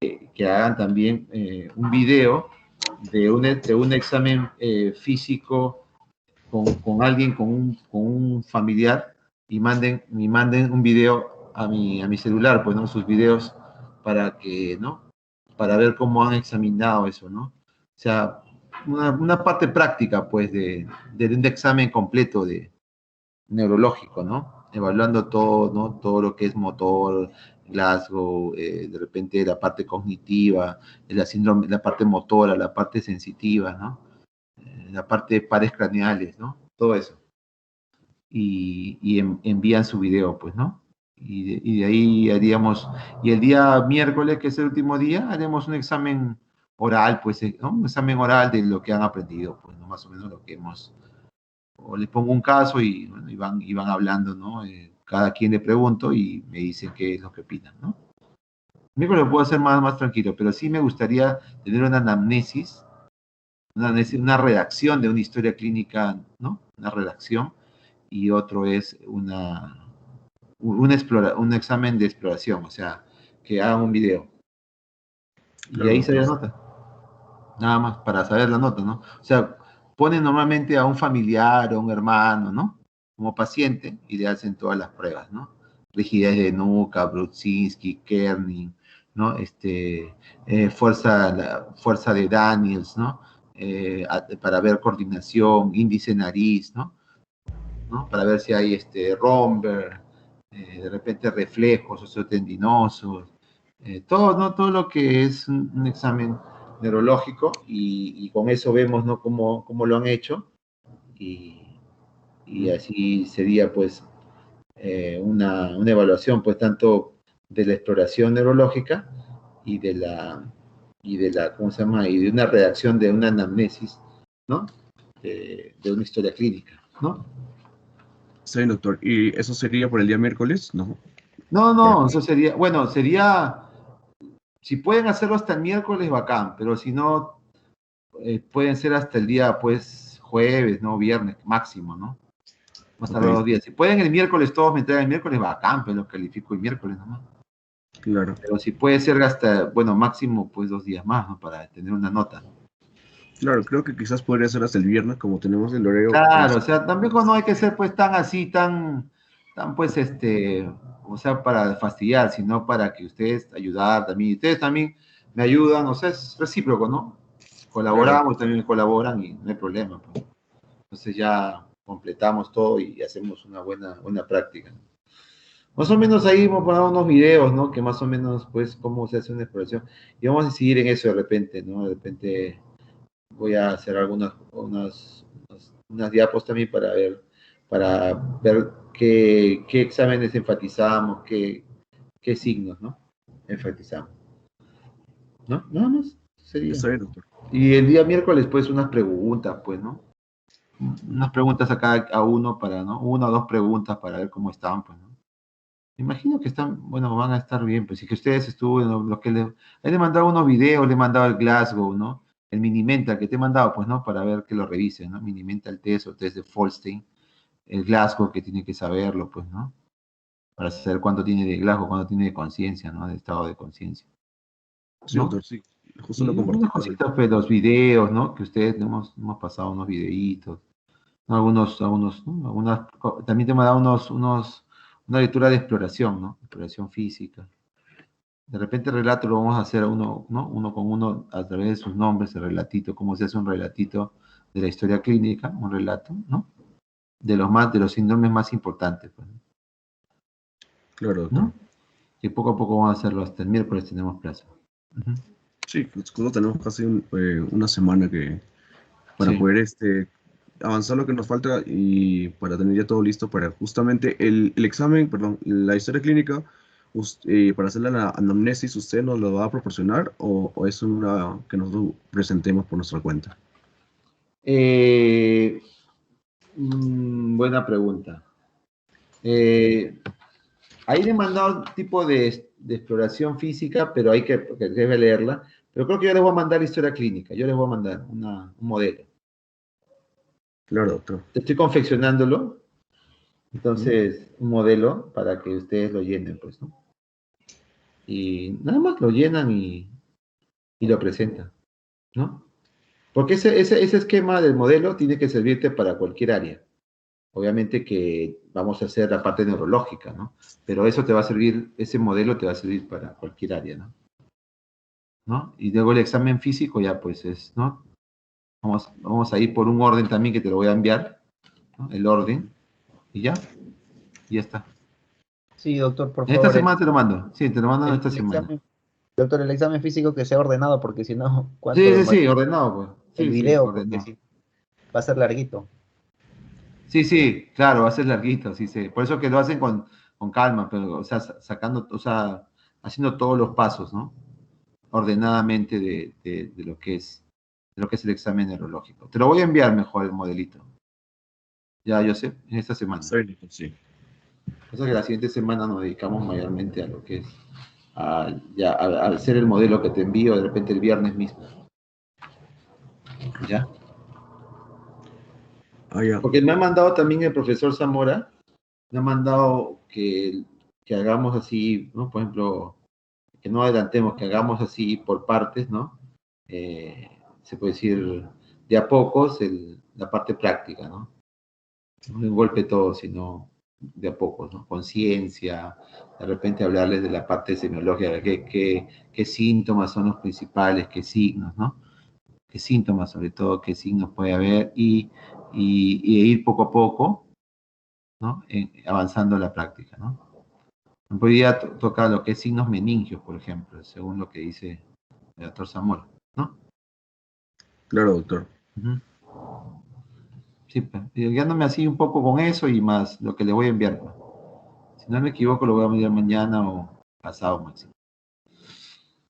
que hagan también un video de un examen físico con alguien, con un familiar, y manden un video a mi celular, pues, ¿no? Sus videos para que, ¿no? Para ver cómo han examinado eso, ¿no? O sea, una parte práctica, pues, de un examen completo de neurológico, ¿no? Evaluando todo, ¿no? Todo lo que es motor, Glasgow, de repente la parte cognitiva, la parte motora, la parte sensitiva, ¿no? La parte de pares craneales, ¿no? Todo eso. Y envían su video, pues, ¿no? Y de ahí haríamos, y el día miércoles, que es el último día, haremos un examen oral, pues, ¿no? Un examen oral de lo que han aprendido, pues, ¿no? Más o menos lo que hemos, o les pongo un caso y, bueno, y van hablando, ¿no? Cada quien le pregunto y me dicen qué es lo que opinan, ¿no? Miércoles lo puedo hacer más tranquilo, pero sí me gustaría tener una anamnesis, una redacción de una historia clínica, ¿no? Una redacción, y otro es un examen de exploración, o sea, que hagan un video. Y Claro, ahí se doctor. la nota. Nada más para saber la nota, ¿no? O sea, ponen normalmente a un familiar o un hermano, ¿no? Como paciente y le hacen todas las pruebas, ¿no? Rigidez de nuca, Brudzinski, Kerning, ¿no? Fuerza de Daniels, ¿no? Para ver coordinación, índice nariz, ¿no? Para ver si hay romber, de repente reflejos osteotendinosos, todo, ¿no? Todo lo que es un examen neurológico, y con eso vemos, ¿no? Cómo lo han hecho, y así sería, pues, una evaluación, pues, tanto de la exploración neurológica y ¿cómo se llama? Y de una redacción de una anamnesis, ¿no? De una historia clínica, ¿no? Sí, doctor. ¿Y eso sería por el día miércoles? No. No, eso sería, bueno, si pueden hacerlo hasta el miércoles, bacán, pero si no, pueden ser hasta el día, pues, jueves, ¿no? Viernes, máximo, ¿no? Más Ok, tarde 2 días. Si pueden el miércoles, todos me entregan el miércoles, bacán, pero lo califico el miércoles nomás. claro. Pero si puede ser hasta, bueno, máximo, pues, 2 días más, ¿no? Para tener una nota. Claro, creo que quizás podría ser hasta el viernes, como tenemos el horario. Claro, o sea, tampoco no hay que ser, pues, tan así, pues, o sea, para fastidiar, sino para que ustedes ayudar también. Ustedes también me ayudan, o sea, es recíproco, ¿no? Claro, Colaboramos, también me colaboran y no hay problema, pues. Entonces ya completamos todo y hacemos una buena práctica. Más o menos ahí hemos puesto unos videos, ¿no? Que más o menos, pues, cómo se hace una exploración. Y vamos a seguir en eso de repente, ¿no? De repente voy a hacer unas diapos también para ver qué exámenes enfatizamos, qué signos, ¿no? Enfatizamos. ¿No? Nada más sería. está bien, doctor. Y el día miércoles, pues, unas preguntas, pues, ¿no? Unas preguntas a uno ¿no? Una o dos preguntas para ver cómo están, pues, ¿no? Me imagino que bueno, van a estar bien, pues, si que ustedes estuvo, ahí le he mandado unos videos, le he mandado el Glasgow, ¿no? El Minimental que te he mandado, pues, ¿no? Para ver que lo revisen, ¿no? Minimental test o test de Folstein, el Glasgow que tiene que saberlo, pues, ¿no? Para saber cuánto tiene de Glasgow, cuánto tiene de conciencia, ¿no? De estado de conciencia, Sí, ¿no? doctor, sí. Justo lo Y compartí algunas con él. cositas, pues, los videos, ¿no? Que ustedes hemos pasado unos videitos, ¿no? ¿no? También te hemos dado una lectura de exploración, ¿no? Exploración física. De repente el relato lo vamos a hacer uno, ¿no? Uno con uno a través de sus nombres, el relatito, cómo se hace un relatito de la historia clínica, un relato, ¿no? De los síndromes más importantes, pues, Claro, doctor. ¿no? Y poco a poco vamos a hacerlo, hasta el miércoles tenemos plazo. Ujú. Sí, pues, tenemos casi una semana para Sí. poder avanzar lo que nos falta y para tener ya todo listo para justamente el examen, perdón, la historia clínica, para hacer la anamnesis, ¿usted nos lo va a proporcionar o es una que nosotros presentemos por nuestra cuenta? Eh, Buena pregunta. Ahí le he mandado un tipo de exploración física, pero hay que debe leerla. Pero creo que yo les voy a mandar historia clínica. Yo les voy a mandar un modelo. Claro, doctor. Estoy confeccionándolo. Ujú. Entonces, un modelo para que ustedes lo llenen, pues, ¿no? y nada más lo llenan y lo presentan, ¿no? Porque ese esquema del modelo tiene que servirte para cualquier área. Obviamente que vamos a hacer la parte neurológica, ¿no? Pero eso te va a servir, ese modelo te va a servir para cualquier área, ¿no? ¿No? Y luego el examen físico ya pues es, ¿no? Vamos a ir por un orden también que te lo voy a enviar, ¿no? El orden, y ya está. Sí, doctor, por Esta favor. semana te lo mando, sí, te lo mando esta El semana. examen, doctor, el examen físico que sea ordenado, porque si no, ¿cuánto Sí, sí, demora sí, ordenado, pues. el Sí, sí, video? Porque ordenado. si va a ser larguito. Sí, sí, claro, va a ser larguito, sí, sí. Por eso que lo hacen con calma, pero, o sea, sacando, o sea, haciendo todos los pasos, ¿no? Ordenadamente de lo que es el examen neurológico. Te lo voy a enviar mejor el modelito. Ya, yo sé, en esta semana. Sí. O sea que la siguiente semana nos dedicamos mayormente a lo que es a hacer el modelo que te envío de repente el viernes mismo. ¿Ya? Ah, ya. Porque me ha mandado también el profesor Zamora, me ha mandado que hagamos así, ¿no? Por ejemplo, que no adelantemos, que hagamos así por partes, ¿no? Se puede decir de a pocos la parte práctica, ¿no? No de un golpe todo, sino de a pocos, ¿no? Conciencia, de repente hablarles de la parte semiológica, qué síntomas son los principales, qué signos, ¿no? Qué síntomas, sobre todo, qué signos puede haber y ir poco a poco, ¿no? Avanzando en la práctica, ¿no? Podría tocar lo que es signos meningios, por ejemplo, según lo que dice el doctor Zamora, ¿no? Claro, doctor. Ujú. Sí, pues, guiándome así un poco con eso y más lo que le voy a enviar, pues. Si no me equivoco, lo voy a enviar mañana o pasado máximo,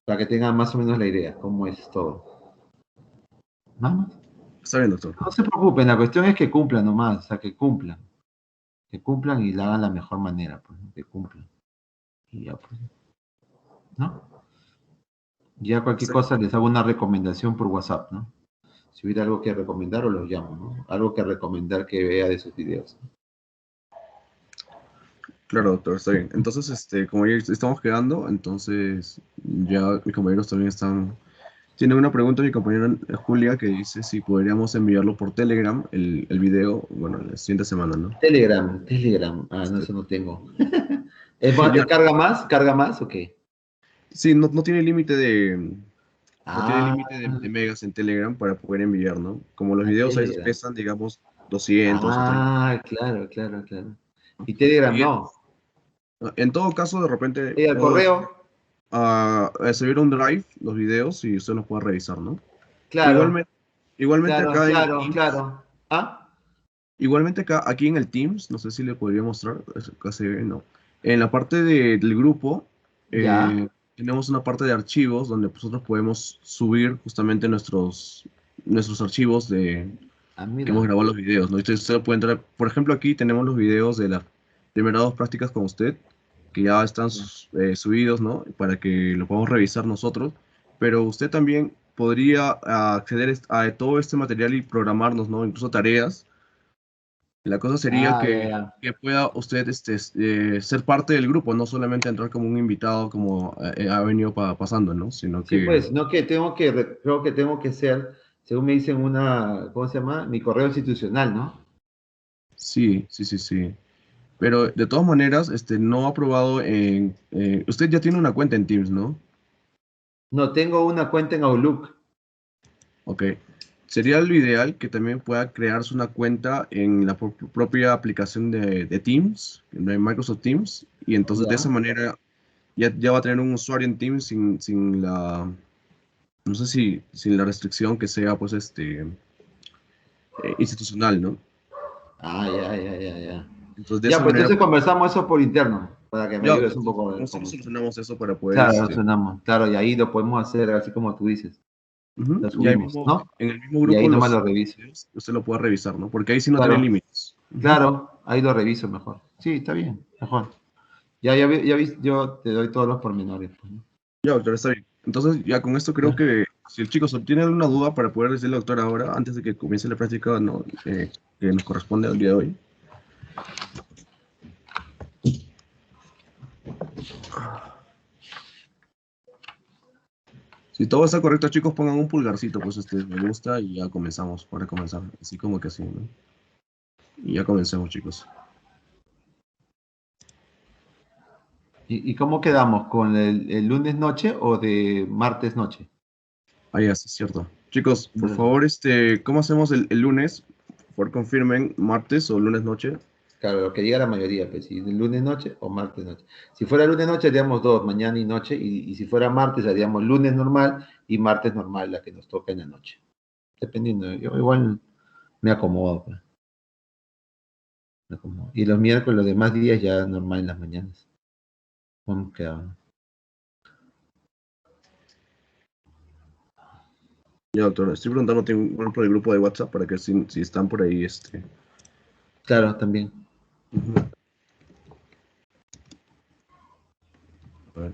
para que tengan más o menos la idea, cómo es todo. Nada más. Está bien, doctor. No se preocupen, la cuestión es que cumplan nomás, o sea, que cumplan y la hagan de la mejor manera, pues, ¿no? Que cumplan. Y ya, pues, ¿no? Ya cualquier Está bien. cosa les hago una recomendación por WhatsApp, ¿no? Si hubiera algo que recomendar o los llamo, ¿no? Algo que recomendar que vea de sus videos. Claro, doctor, está bien. Entonces, como ya estamos quedando, entonces ya mis compañeros también están. Tiene una pregunta mi compañera Julia que dice si podríamos enviarlo por Telegram, el video, bueno, la siguiente semana, ¿no? Telegram. Ah, no, Este, eso no tengo. ya, ¿Carga más? ¿Carga más o qué? sí, no tiene límite no tiene Ah, límite de megas en Telegram para poder enviar, ¿no? Como los a videos a veces Telegram. pesan, digamos, 200 o 300. Ah, claro, claro, claro. Y Telegram Y no. en todo caso, de repente ¿Y al puedo correo? subir un drive, los videos, y usted los puede revisar, ¿no? Claro, Igualmente, igualmente claro, acá en el claro, Teams, claro. ¿Ah? igualmente acá, aquí en el Teams, no sé si le podría mostrar, casi no. En la parte del grupo, Ya. tenemos una parte de archivos donde nosotros podemos subir justamente nuestros archivos Ah, que hemos mira. grabado los videos, ¿no? Entonces usted puede entrar, por ejemplo, aquí tenemos los videos de las primeras dos prácticas con usted, que ya están subidos, ¿no? Para que lo podamos revisar nosotros, pero usted también podría acceder a todo este material y programarnos, ¿no? Incluso tareas. La cosa sería Ah, ya, ya. que pueda usted ser parte del grupo, no solamente entrar como un invitado como ha venido pasando, ¿no? Sino Sí, que pues, no que creo que tengo que ser, según me dicen ¿cómo se llama? Mi correo institucional, ¿no? sí, sí, sí, sí. Pero de todas maneras, no ha probado usted ya tiene una cuenta en Teams, ¿no? No, tengo una cuenta en Outlook. Ok. Sería lo ideal que también pueda crearse una cuenta en la propia aplicación de Teams, de Microsoft Teams, y entonces de esa Ya. manera ya va a tener un usuario en Teams sin la, no sé si sin la restricción que sea, pues, institucional, ¿no? Ah, ya, ya, ya, ya. Entonces de Ya, esa pues manera, entonces pues, conversamos eso por interno, para que me ya, ayudes un entonces, poco a ver nosotros cómo está. solucionamos eso para poder, Claro, lo sonamos. Claro, y ahí lo podemos hacer así como tú dices. ujú, Lo y ahí subimos, mismo, ¿no? en el mismo Y ahí grupo nomás lo reviso. usted lo puede revisar, ¿no? Porque ahí sí no tiene Claro, límites. Ujú. claro, ahí lo reviso mejor. Sí, está bien, mejor. Yo te doy todos los pormenores, pues, ¿no? Ya, doctor, está bien. Entonces, ya con esto creo Ya. que si el chico tiene alguna duda para poder decirle al doctor ahora, antes de que comience la práctica, ¿no? Que nos corresponde al día de hoy. Si todo está correcto, chicos, pongan un pulgarcito, pues me gusta y ya comenzamos, para comenzar. Así como que así, ¿no? Y ya comencemos, chicos. ¿Y cómo quedamos? ¿Con el lunes noche o de martes noche? Ah, ya, sí, es cierto. Chicos, por favor, ¿cómo hacemos el lunes? Por favor, confirmen, martes o lunes noche. Claro, lo que diga la mayoría, pues, si lunes noche o martes noche. Si fuera lunes noche, haríamos dos, mañana y noche, y si fuera martes, haríamos lunes normal y martes normal, la que nos toca en la noche. Dependiendo, yo igual me acomodo, pues, me acomodo. Y los miércoles, los demás días ya normal en las mañanas. ¿Cómo quedamos? Ya, doctor, estoy preguntando por el grupo de WhatsApp para que si están por ahí, Claro, también. Ujú. A ver.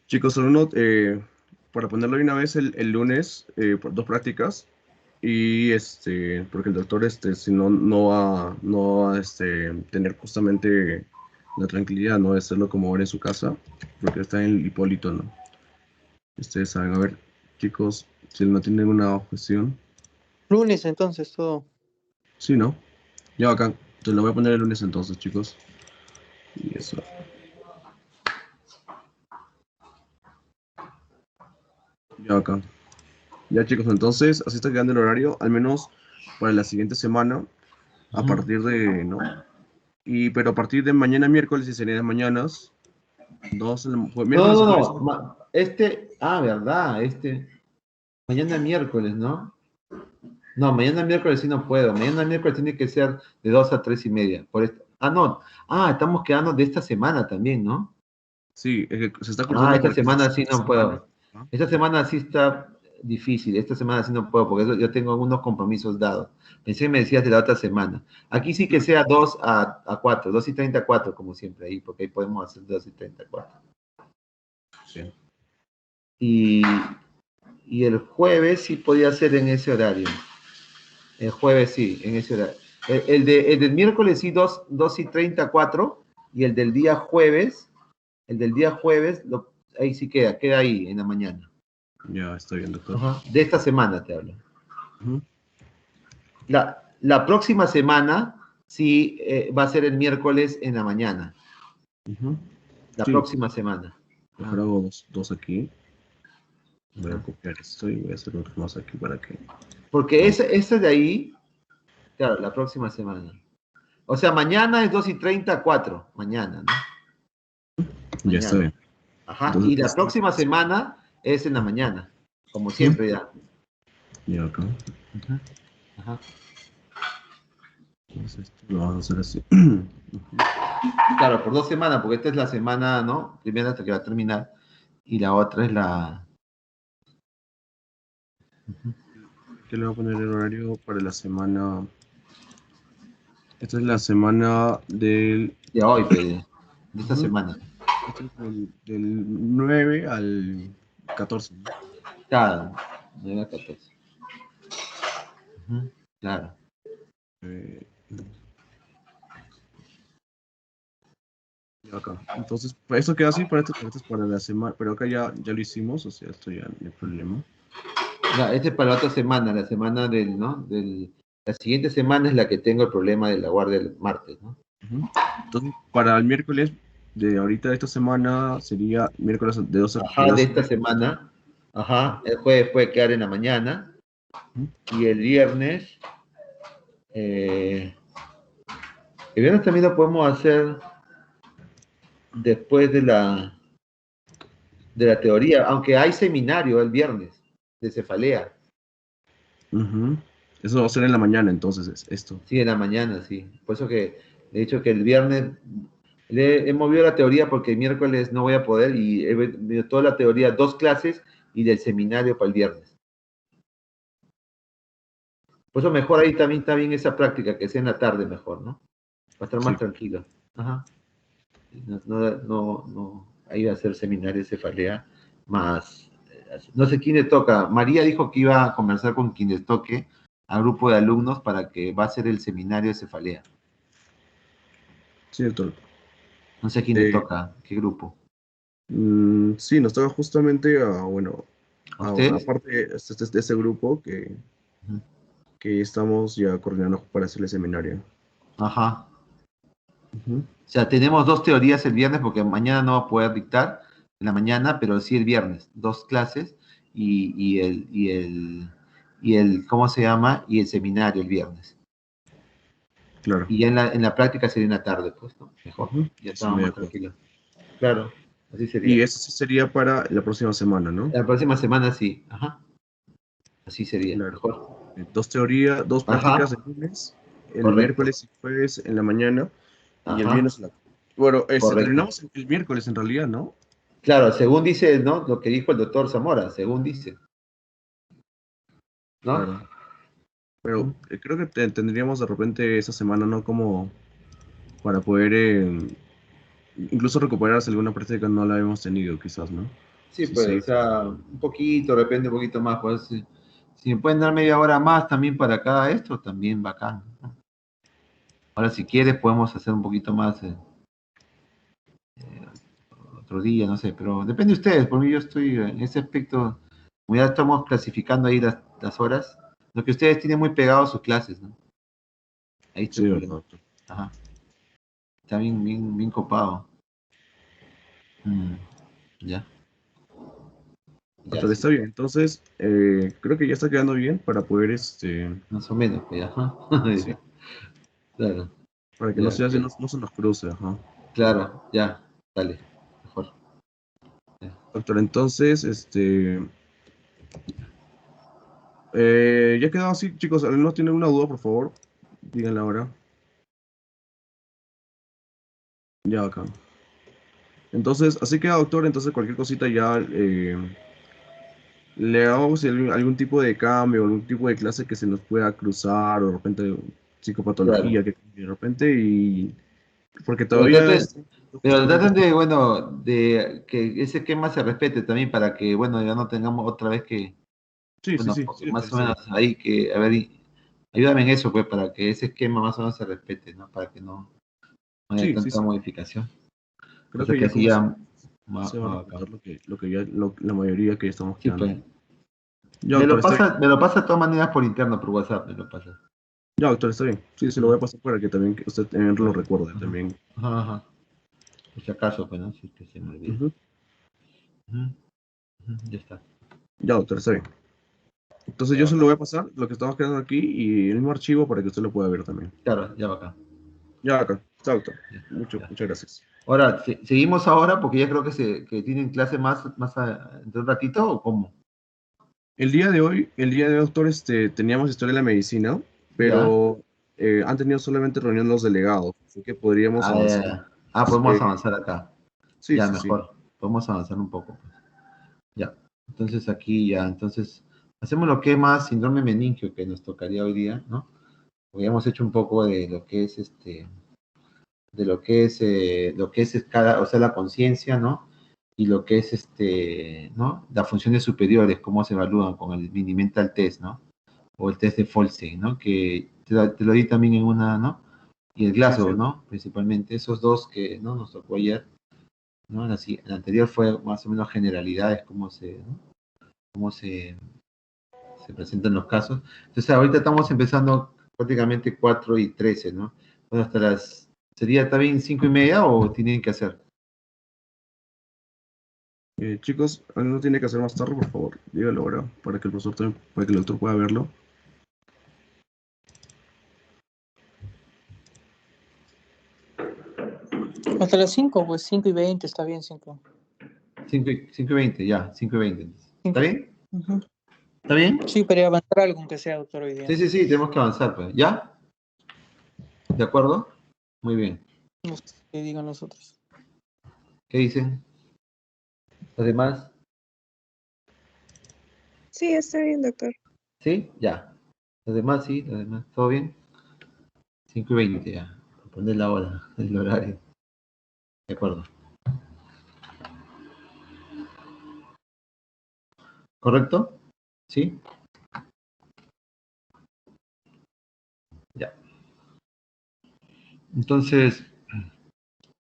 Chicos, alumno, para ponerlo de una vez el lunes, por dos prácticas, y porque el doctor, si no, no va a tener justamente la tranquilidad, ¿no? De hacerlo como ahora en su casa, porque está en el Hipólito, ¿no? Ustedes saben, a ver, chicos, si no tienen una objeción, Lunes, entonces, todo. sí, ¿no? Ya acá, te lo voy a poner el lunes entonces, chicos, y eso. Ya acá. Ya, chicos, entonces, así está quedando el horario, al menos para la siguiente semana, a Ujú. partir de, ¿no? Pero a partir de mañana miércoles y serían las mañanas, No, miércoles y no, jueves. no. ¿Verdad? Mañana miércoles, ¿no? No, mañana miércoles sí no puedo. Mañana miércoles tiene que ser de 2 a 3 y media. No. Estamos quedando de esta semana también, ¿no? Sí, es que se está cruzando Esta porque es semana sí no semana, puedo. ¿no? Esta semana sí está difícil. Esta semana sí no puedo porque yo tengo algunos compromisos dados. Pensé que me decías de la otra semana. Aquí sí que sea 2 a 4, 2 y 34, como siempre ahí, porque ahí podemos hacer 2 y 34. Sí. Y el jueves sí podía ser en ese horario. El jueves sí, en ese horario. El del miércoles sí, 2 y 34, y el del día jueves, ahí sí queda ahí en la mañana. Ya, estoy bien, doctor. Ajá. De esta semana te hablo. Ujú. La próxima semana sí va a ser el miércoles en la mañana. Ujú. La Sí, próxima semana. mejor hago dos aquí. Voy a copiar esto y voy a hacer otro más aquí para que... Porque ese de ahí, claro, la próxima semana. O sea, mañana es 2 y 34, mañana, ¿no? Ya está Mañana. bien. Ajá. Y la Entonces, próxima semana es en la mañana, como ujú. siempre ya. Ya acá. Ajá. Ajá. Entonces, lo vamos a hacer así. Claro, por 2 semanas, porque esta es la semana, ¿no? Primera hasta que va a terminar. Y la otra es la... ¿Qué le voy a poner el horario para la semana? Esta es la semana del... de hoy, de esta Ujú. semana. Este es del 9 al 14, ¿no? Claro, 9 a 14. Ujú. Claro. Eh, ya acá. Entonces, pues, esto queda así para para la semana, pero acá ya lo hicimos, o sea, esto ya no hay problema. Ya, este es para la otra semana, la semana ¿no? La siguiente semana es la que tengo el problema de la guardia del martes, ¿no? Ujú. Entonces, para el miércoles de ahorita de esta semana sería miércoles de 12 Ajá, de esta semana. Ajá, el jueves puede quedar en la mañana. Ujú. Y el viernes también lo podemos hacer después de la teoría, aunque hay seminario el viernes de cefalea. Ujú. Eso va a ser en la mañana, entonces, esto. Sí, en la mañana, sí. Por eso que he dicho que el viernes he movido la teoría porque el miércoles no voy a poder y he metido toda la teoría, 2 clases y del seminario para el viernes. Por eso mejor ahí también está bien esa práctica, que sea en la tarde mejor, ¿no? Para estar más Sí. tranquilo. Ajá. No, ahí va a ser seminario de cefalea más. No sé quién le toca. María dijo que iba a conversar con quien les toque al grupo de alumnos para que va a ser el seminario de cefalea. Sí, doctor. No sé a quién le toca, qué grupo. Sí, nos toca justamente bueno, ¿A ustedes? aparte de este grupo Ujú. que estamos ya coordinando para hacer el seminario. Ajá. Ujú. O sea, tenemos 2 teorías el viernes porque mañana no va a poder dictar en la mañana, pero sí el viernes, 2 clases y el, ¿cómo se llama? Y el seminario el viernes. Claro. Y ya en la práctica sería en la tarde, pues, ¿no? Mejor. Ujú. Ya Sí, me estamos de más acuerdo. tranquilos. Claro, así Y sería. eso sí sería para la próxima semana, ¿no? La próxima semana sí, ajá. Así sería, Claro. mejor. 2 teorías, 2 prácticas Ajá, el lunes, el correcto. miércoles y jueves en la mañana y el Ajá, viernes Bueno, correcto. terminamos el miércoles en realidad, ¿no? Claro, según dice, ¿no? Lo que dijo el doctor Zamora, según dice, ¿no? Claro. Pero Ujú. creo que tendríamos de repente esa semana, ¿no? Como para poder incluso recuperar si alguna práctica no la hemos tenido, quizás, ¿no? Sí, Sí, pues, o sí. sea, un poquito, de repente un poquito más, pues, si me pueden dar media hora más también para cada esto, también bacán, ¿no? Ahora, si quieres, podemos hacer un poquito más otro día, no sé, pero depende de ustedes, por mí yo estoy en ese aspecto, como ya estamos clasificando ahí las horas, lo que ustedes tienen muy pegados sus clases, ¿no? Ahí está el Sí, verdad, problema. doctor. Ajá, está bien, bien, bien copado. Mm, ya, ya, Doctor, sí, está bien. Entonces, creo que ya está quedando bien para poder, más o menos, pues, ajá, sí, ya, claro, para que no ya, sea así, no, no se nos cruce, ajá. claro, ya, dale, mejor. Ya. Doctor, entonces, ya quedado así, chicos. ¿Alguno tiene una duda, por favor? Díganla ahora. Ya acá. Entonces, así queda, doctor. Entonces, cualquier cosita ya le hago si algún tipo de cambio, algún tipo de clase que se nos pueda cruzar, o de repente Claro. psicopatología, que de repente, y porque Pero todavía traten, pero justamente. traten de, bueno, de que ese esquema se respete también para que, bueno, ya no tengamos otra vez que, Sí, sí, bueno, sí, sí, doctor, más o está menos bien. ahí que, a ver, ayúdame en eso, pues, para que ese esquema más o menos se respete, ¿no? Para que no haya Sí, sí, tanta sí. modificación. Creo Cosa que que ya así con eso ya se va a acá. respetar lo que ya, la mayoría que ya estamos Sí, quedando. pues. Ya, Me doctor, lo está bien. pasa, me lo pasa de todas maneras por interno, por WhatsApp, me lo pasa. Ya, doctor, está bien. Sí, se lo voy a pasar para que también que usted también lo recuerde Ajá, también. ajá, ajá. Por si acaso, pues, ¿no? Si es que se me olvida. Ujú. Ujú, ujú, ya está. Ya, doctor, está bien. Entonces Ya yo va se lo acá. voy a pasar, lo que estamos creando aquí, y el mismo archivo para que usted lo pueda ver también. Claro, ya va acá. Ya, acá. Está, doctor. Ya, ya. Muchas gracias. Ahora, ¿seguimos ahora porque ya creo que tienen clase entre un ratito o cómo? El día de hoy, doctor, teníamos historia de la medicina, ¿Ya? pero han tenido solamente reunión los delegados, así que podríamos Ah, ya, avanzar. ya. Podemos Eh, avanzar acá. sí, Ya, sí, sí. mejor. Podemos avanzar un poco, pues. Ya. Entonces aquí ya, entonces hacemos lo que es más síndrome meningio que nos tocaría hoy día, ¿no? Porque ya hemos hecho un poco de lo que es cada, o sea, la conciencia, ¿no? Y lo que es ¿no? Las funciones superiores, cómo se evalúan con el mini mental test, ¿no? O el test de Folsey, ¿no? Que te lo di también en una, ¿no? Y el Sí, sí. Glasgow, ¿no? Principalmente esos dos que, ¿no? Nos tocó ayer, ¿no? La anterior fue más o menos generalidades, ¿no? Cómo se presentan los casos. Entonces, ahorita estamos empezando prácticamente 4:13, ¿no? Bueno, ¿sería también 5:30 o tienen que hacer? Chicos, ¿alguno tiene que hacer más tarde, por favor? Dígalo ahora, para que el doctor pueda verlo. Hasta las 5 pues 5:20, está bien, 5. 5:20, ya, 5:20. ¿Está 5. bien? ¿Está bien? Sí, para avanzar algo, aunque sea, doctor, hoy día. Sí, sí, sí, tenemos que avanzar, pues. ¿Ya? ¿De acuerdo? Muy bien. No sé qué digan nosotros. ¿Qué dicen? ¿Los demás? Sí, está bien, doctor. ¿Sí? Ya. ¿Los demás? Sí, los demás. ¿Todo bien? 5:20, ya. Poner la hora, el horario. De acuerdo. ¿Correcto? ¿Sí? Entonces,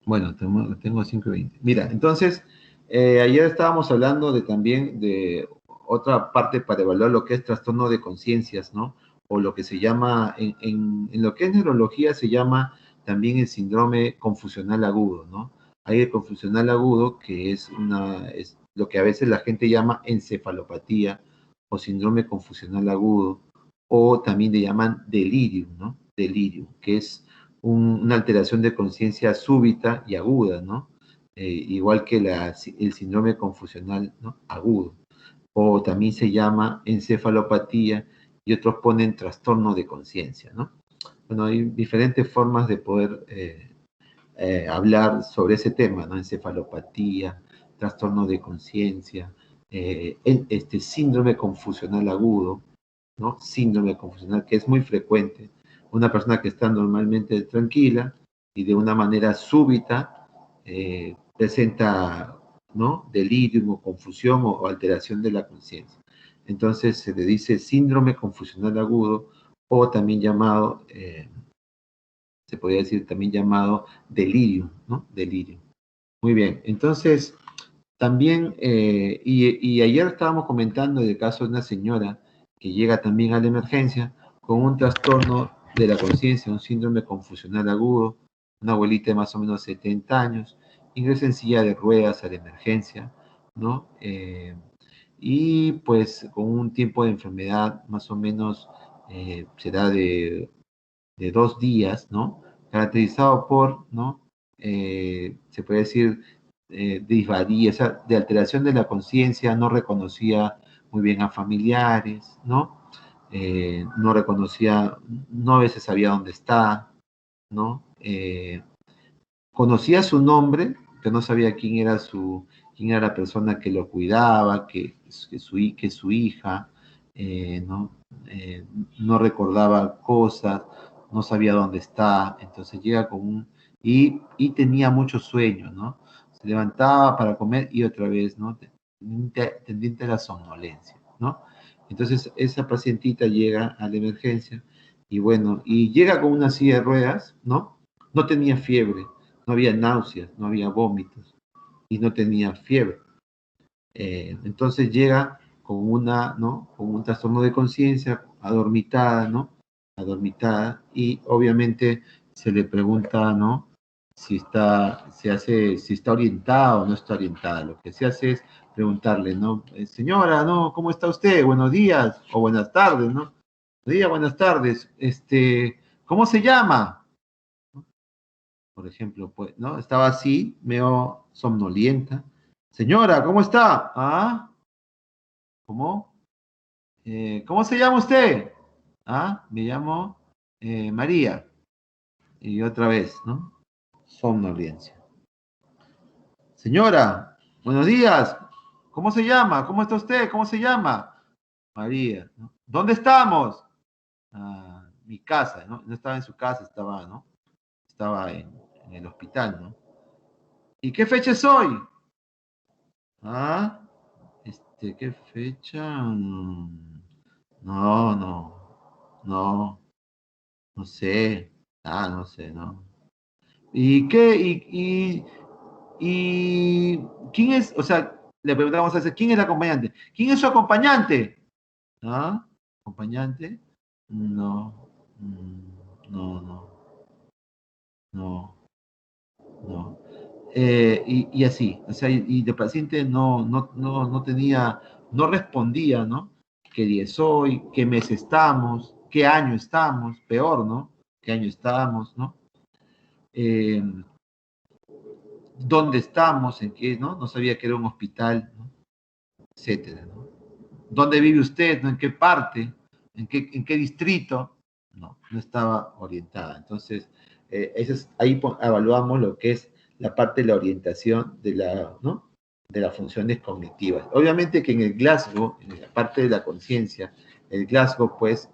bueno, tengo 5:20. Mira, entonces, ayer estábamos hablando también de otra parte para evaluar lo que es trastorno de conciencias, ¿no? O lo que se llama, en lo que es neurología, se llama también el síndrome confusional agudo, ¿no? Hay el confusional agudo, que es lo que a veces la gente llama encefalopatía o síndrome confusional agudo, o también le llaman delirium, ¿no? Delirium, que es una alteración de conciencia súbita y aguda, ¿no? Igual que el síndrome confusional, ¿no? Agudo. O también se llama encefalopatía y otros ponen trastorno de conciencia, ¿no? Bueno, hay diferentes formas de poder hablar sobre ese tema, ¿no? Encefalopatía, trastorno de conciencia, síndrome confusional agudo, ¿no? Síndrome confusional, que es muy frecuente. Una persona que está normalmente tranquila y de una manera súbita presenta, ¿no? Delirium o confusión o alteración de la conciencia. Entonces se le dice síndrome confusional agudo o también llamado, se podría decir también llamado delirium, ¿no? Delirium. Muy bien, entonces también, y ayer estábamos comentando el caso de una señora que llega también a la emergencia con un trastorno de la conciencia, un síndrome confusional agudo, una abuelita de más o menos 70 años, ingresa en silla de ruedas a la emergencia, ¿no? Y pues con un tiempo de enfermedad más o menos será de 2 días, ¿no? Caracterizado por, ¿no? Se puede decir, disvalía, o sea, de alteración de la conciencia, no reconocía muy bien a familiares, ¿no? No reconocía, no a veces sabía dónde está, ¿no? Conocía su nombre, pero no sabía quién era la persona que lo cuidaba, que su hija, ¿no? No recordaba cosas, no sabía dónde está, entonces llega con y tenía mucho sueño, ¿no? Se levantaba para comer y otra vez, ¿no? Tendiente a la somnolencia, ¿no? Entonces esa pacientita llega a la emergencia y bueno, y llega con una silla de ruedas, ¿no? No tenía fiebre, no había náuseas, no había vómitos y no tenía fiebre. Entonces llega ¿no? Con un trastorno de conciencia, adormitada, ¿no? Adormitada y obviamente se le pregunta, ¿no? Si está orientada o no está orientada. Lo que se hace es preguntarle, ¿no? Señora, ¿no? ¿Cómo está usted? Buenos días o buenas tardes, ¿no? Buenos días, buenas tardes. ¿Cómo se llama? Por ejemplo, pues, ¿no? Estaba así, medio somnolienta. Señora, ¿cómo está? ¿Ah? ¿Cómo? ¿Cómo se llama usted? Ah, me llamo María. Y otra vez, ¿no? Somnolencia. Señora, buenos días. ¿Cómo se llama? ¿Cómo está usted? ¿Cómo se llama? María. ¿No? ¿Dónde estamos? Ah, mi casa, ¿no? No estaba en su casa, estaba, ¿no? Estaba en el hospital, ¿no? ¿Y qué fecha es hoy? Ah, ¿qué fecha? No, no, no sé. Ah, no sé, no. ¿Y qué? ¿Quién es? O sea, le preguntamos a ese, ¿quién es el acompañante? ¿Quién es su acompañante? ¿Ah? ¿Acompañante? No, no, no, no. Y así, o sea, y el paciente no tenía, no respondía, ¿no? ¿Qué día es hoy? ¿Qué mes estamos? ¿Qué año estamos? Peor, ¿no? ¿Qué año estamos, no? Eh, ¿Dónde estamos? ¿En qué, no? No sabía que era un hospital, ¿no? Etcétera, ¿no? ¿Dónde vive usted? ¿No? ¿En qué parte? ¿En qué distrito? No estaba orientada. Entonces, ahí evaluamos lo que es la parte de la orientación ¿no? De las funciones cognitivas. Obviamente que en el Glasgow, en la parte de la conciencia, el Glasgow, pues,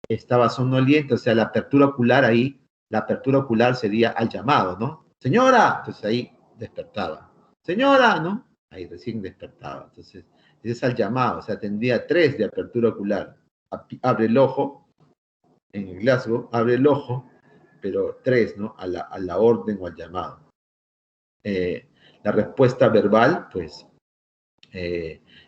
estaba somnoliento, o sea, la apertura ocular ahí, la apertura ocular sería al llamado, ¿no? Señora, entonces ahí despertaba. Señora, ¿no? Ahí recién despertaba. Entonces, ese es al llamado, o sea, tendría 3 de apertura ocular. Abre el ojo, en el Glasgow, abre el ojo, pero 3, ¿no? A la orden o al llamado. La respuesta verbal, pues,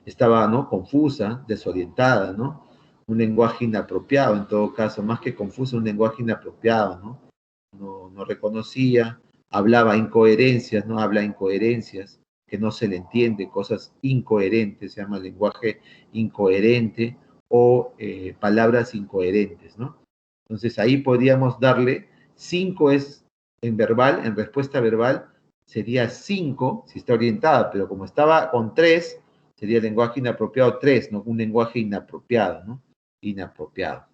estaba, ¿no? Confusa, desorientada, ¿no? Un lenguaje inapropiado, en todo caso, más que confuso, un lenguaje inapropiado, ¿no? No reconocía, hablaba incoherencias, ¿no? Habla incoherencias, que no se le entiende, cosas incoherentes, se llama lenguaje incoherente o palabras incoherentes, ¿no? Entonces ahí podríamos darle 5 es en verbal, en respuesta verbal, sería 5 si está orientada, pero como estaba con 3, sería lenguaje inapropiado 3, ¿no? Un lenguaje inapropiado, ¿no? Inapropiado.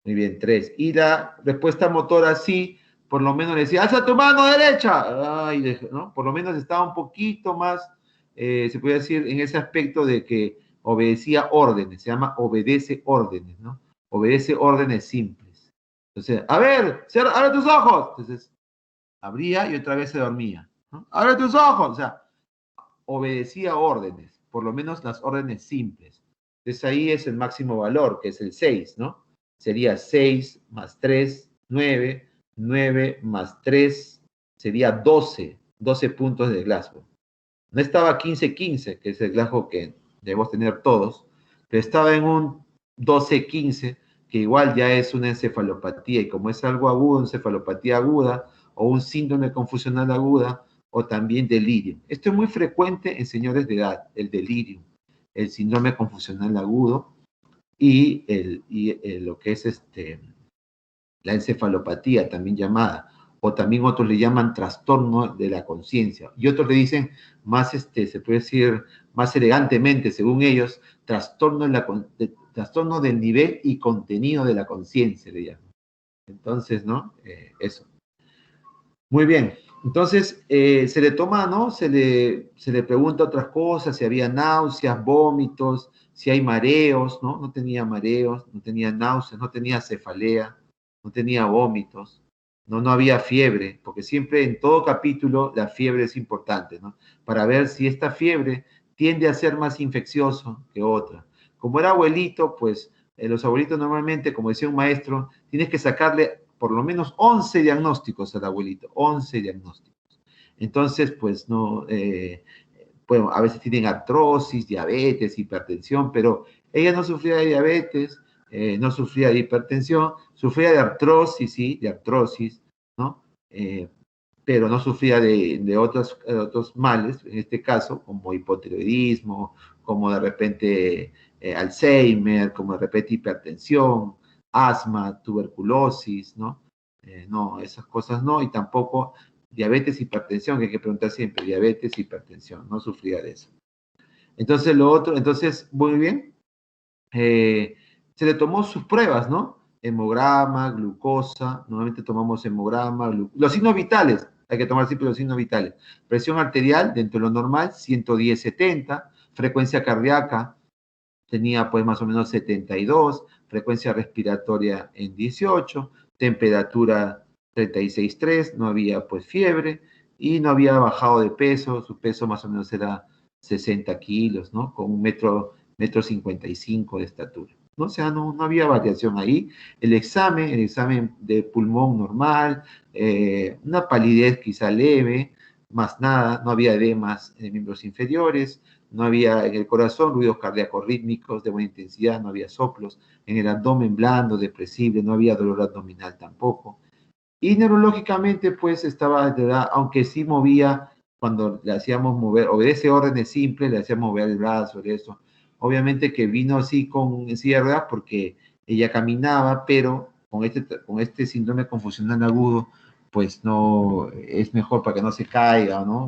Muy bien, 3. Y la respuesta motora sí, por lo menos le decía, alza tu mano derecha. Ay, ¿no? Por lo menos estaba un poquito más, se puede decir, en ese aspecto de que obedecía órdenes, se llama obedece órdenes, ¿no? Obedece órdenes simples. Entonces, a ver, abre tus ojos. Entonces, abría y otra vez se dormía, ¿no? Abre tus ojos. O sea, obedecía órdenes, por lo menos las órdenes simples. Entonces ahí es el máximo valor, que es el 6, ¿no? Sería 6 más 3, 9, 9 más 3, sería 12, 12 puntos de Glasgow. No estaba 15-15, que es el Glasgow que debemos tener todos, pero estaba en un 12-15, que igual ya es una encefalopatía, y como es algo agudo, encefalopatía aguda, o un síndrome confusional aguda, o también delirio. Esto es muy frecuente en señores de edad, el delirio, el síndrome confusional agudo y lo que es la encefalopatía, también llamada, o también otros le llaman trastorno de la conciencia, y otros le dicen más, se puede decir más elegantemente, según ellos, trastorno del nivel y contenido de la conciencia, le llaman. Entonces, ¿no? Eso. Muy bien. Entonces, se le toma, ¿no? Se le pregunta otras cosas, si había náuseas, vómitos, si hay mareos, ¿no? No tenía mareos, no tenía náuseas, no tenía cefalea, no tenía vómitos, no había fiebre, porque siempre en todo capítulo la fiebre es importante, ¿no? Para ver si esta fiebre tiende a ser más infeccioso que otra. Como era abuelito, pues los abuelitos normalmente, como decía un maestro, tienes que sacarle por lo menos 11 diagnósticos al abuelito, 11 diagnósticos. Entonces, pues no, bueno, a veces tienen artrosis, diabetes, hipertensión, pero ella no sufría de diabetes, no sufría de hipertensión, sufría de artrosis, sí, de artrosis, ¿no? Pero no sufría de otros males, en este caso, como hipotiroidismo, como de repente Alzheimer, como de repente hipertensión, asma, tuberculosis, ¿no? No, esas cosas no, y tampoco diabetes, hipertensión, que hay que preguntar siempre, diabetes, hipertensión, no sufría de eso. Entonces, lo otro, entonces, muy bien, se le tomó sus pruebas, ¿no? Hemograma, glucosa, normalmente tomamos hemograma, los signos vitales, hay que tomar siempre los signos vitales. Presión arterial, dentro de lo normal, 110-70, frecuencia cardíaca, tenía pues más o menos 72, frecuencia respiratoria en 18, temperatura 36,3, no había pues fiebre y no había bajado de peso, su peso más o menos era 60 kilos, ¿no? Con un metro 55 de estatura, ¿no? O sea, no había variación ahí. El examen de pulmón normal, una palidez quizá leve, más nada, no había edemas en miembros inferiores, no había en el corazón ruidos cardíacos rítmicos de buena intensidad, no había soplos, en el abdomen blando, depresible, no había dolor abdominal tampoco. Y neurológicamente, pues estaba, aunque sí movía, cuando le hacíamos mover, obedece órdenes simples, le hacíamos mover el brazo, eso. Obviamente que vino así con silla de ruedas porque ella caminaba, pero con este síndrome confusional agudo, pues no, es mejor para que no se caiga, ¿no?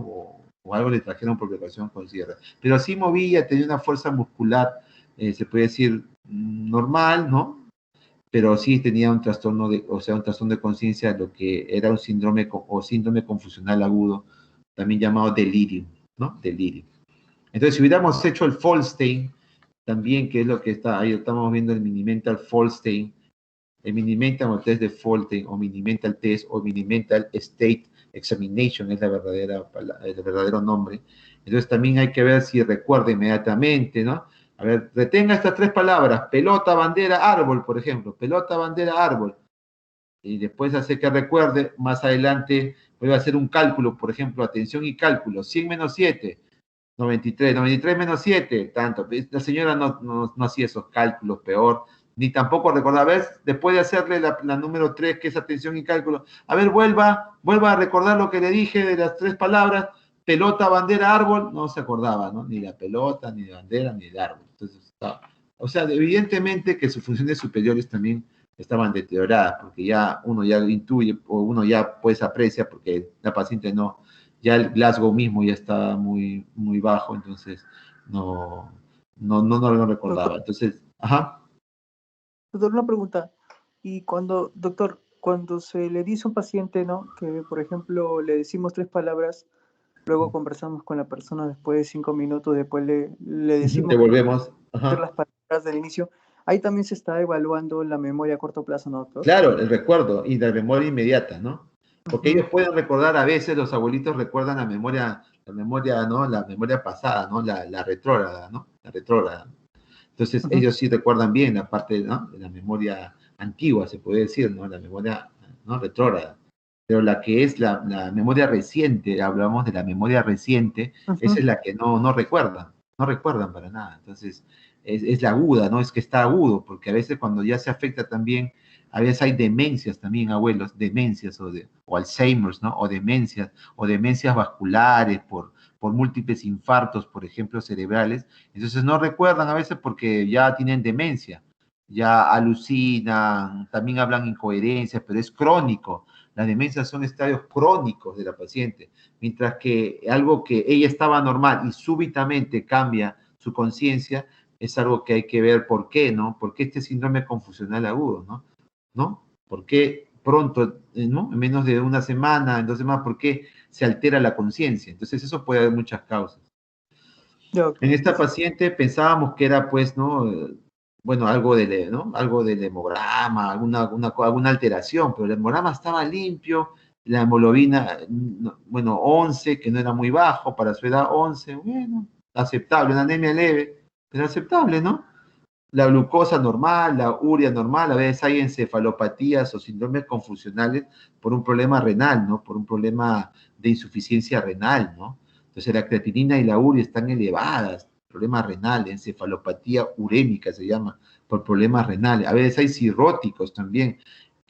O algo le trajeron por precaución con silla de ruedas. Pero sí movía, tenía una fuerza muscular, se puede decir, normal, ¿no? Pero sí tenía un trastorno un trastorno de conciencia, lo que era un síndrome confusional agudo, también llamado delirio, ¿no? Delirio. Entonces, si hubiéramos hecho el Folstein, también, que es lo que está ahí, estamos viendo el Mini-Mental Folstein, el Mini-Mental Test de Folstein, o Mini-Mental Test, o Mini-Mental State Examination, es el verdadero nombre. Entonces, también hay que ver si recuerda inmediatamente, ¿no? A ver, retenga estas 3 palabras, pelota, bandera, árbol, por ejemplo. Pelota, bandera, árbol. y después hace que recuerde, más adelante voy a hacer un cálculo, por ejemplo, atención y cálculo, 100 menos 7, 93, 93 menos 7, tanto. La señora no hacía esos cálculos, peor, ni tampoco recordaba. A ver, después de hacerle la número 3, que es atención y cálculo, a ver, vuelva a recordar lo que le dije de las 3 palabras, pelota, bandera, árbol, no se acordaba, ¿no? Ni la pelota, ni la bandera, ni el árbol. Entonces, o sea, evidentemente que sus funciones superiores también estaban deterioradas, porque ya uno ya intuye, o uno ya pues aprecia, porque la paciente no, ya el Glasgow mismo ya estaba muy, muy bajo, entonces no lo recordaba. Doctor, Entonces, ajá. doctor, una pregunta. Y doctor, cuando se le dice a un paciente, ¿no? Que, por ejemplo, le decimos 3 palabras, luego conversamos con la persona después de 5 minutos, después le decimos que Devolvemos. hacer Ajá. las palabras del inicio, ahí también se está evaluando la memoria a corto plazo, ¿no, doctor? Claro, el recuerdo y la memoria inmediata, ¿no? Porque Ujú. ellos pueden recordar, a veces los abuelitos recuerdan ¿no? La memoria pasada, ¿no? La retrógrada, ¿no? La retrógrada. Entonces, Ujú. ellos sí recuerdan bien la parte, ¿no? De la memoria antigua, se puede decir, ¿no? La memoria, ¿no? Retrógrada. Pero la que es la memoria reciente, hablamos de la memoria reciente, esa Ujú. es la que no recuerdan para nada. Entonces, es la aguda, ¿no? Es que está agudo, porque a veces cuando ya se afecta también, a veces hay demencias también, abuelos, demencias o Alzheimer's, ¿no? O demencias vasculares por múltiples infartos, por ejemplo, cerebrales. Entonces no recuerdan a veces porque ya tienen demencia, ya alucinan, también hablan incoherencias, pero es crónico. Las demencias son estadios crónicos de la paciente, mientras que algo que ella estaba normal y súbitamente cambia su conciencia, es algo que hay que ver por qué, ¿no? ¿Por qué este síndrome confusional agudo, ¿no? ¿No? ¿Por qué pronto, ¿no? En menos de una semana, en 2 semanas, ¿por qué se altera la conciencia? Entonces eso puede haber muchas causas. Ya, En doctor. esta paciente pensábamos que era, pues, ¿no? Bueno, ¿no? Algo del hemograma, alguna alteración, pero el hemograma estaba limpio, la hemoglobina, bueno, 11, que no era muy bajo, para su edad 11, bueno, aceptable, una anemia leve, pero aceptable, ¿no? La glucosa normal, la urea normal, a veces hay encefalopatías o síndromes confusionales por un problema renal, ¿no? Por un problema de insuficiencia renal, ¿no? Entonces la creatinina y la urea están elevadas, problema renal, encefalopatía urémica se llama, por problemas renales. A veces hay cirróticos también,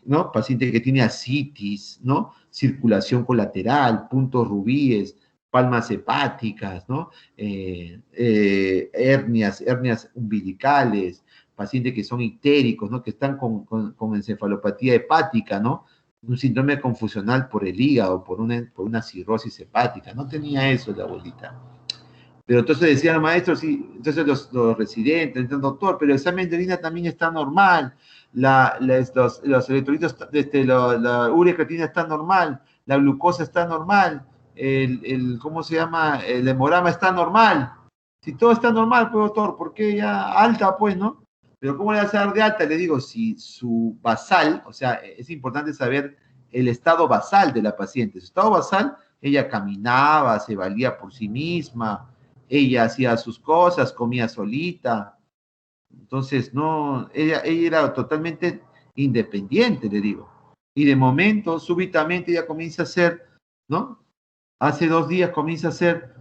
¿no? Paciente que tiene ascitis, ¿no? Circulación colateral, puntos rubíes, palmas hepáticas, ¿no? Hernias umbilicales, pacientes que son ictéricos, ¿no? Que están con encefalopatía hepática, ¿no? Un síndrome confusional por el hígado, por una cirrosis hepática. No tenía eso la abuelita. Pero entonces decían los maestros, sí, entonces los residentes, entonces, doctor, pero el examen de orina también está normal, los electrolitos, la urea creatina está normal, la glucosa está normal, ¿cómo se llama? El hemograma está normal. Si todo está normal, pues doctor, ¿por qué ya alta, pues, no? Pero ¿cómo le vas a dar de alta? Le digo, si su basal, o sea, es importante saber el estado basal de la paciente. Su estado basal, ella caminaba, se valía por sí misma, ella hacía sus cosas, comía solita. Entonces, no, ella era totalmente independiente, le digo. Y de momento, súbitamente, ella comienza a hacer, ¿no? Hace 2 días comienza a hacer,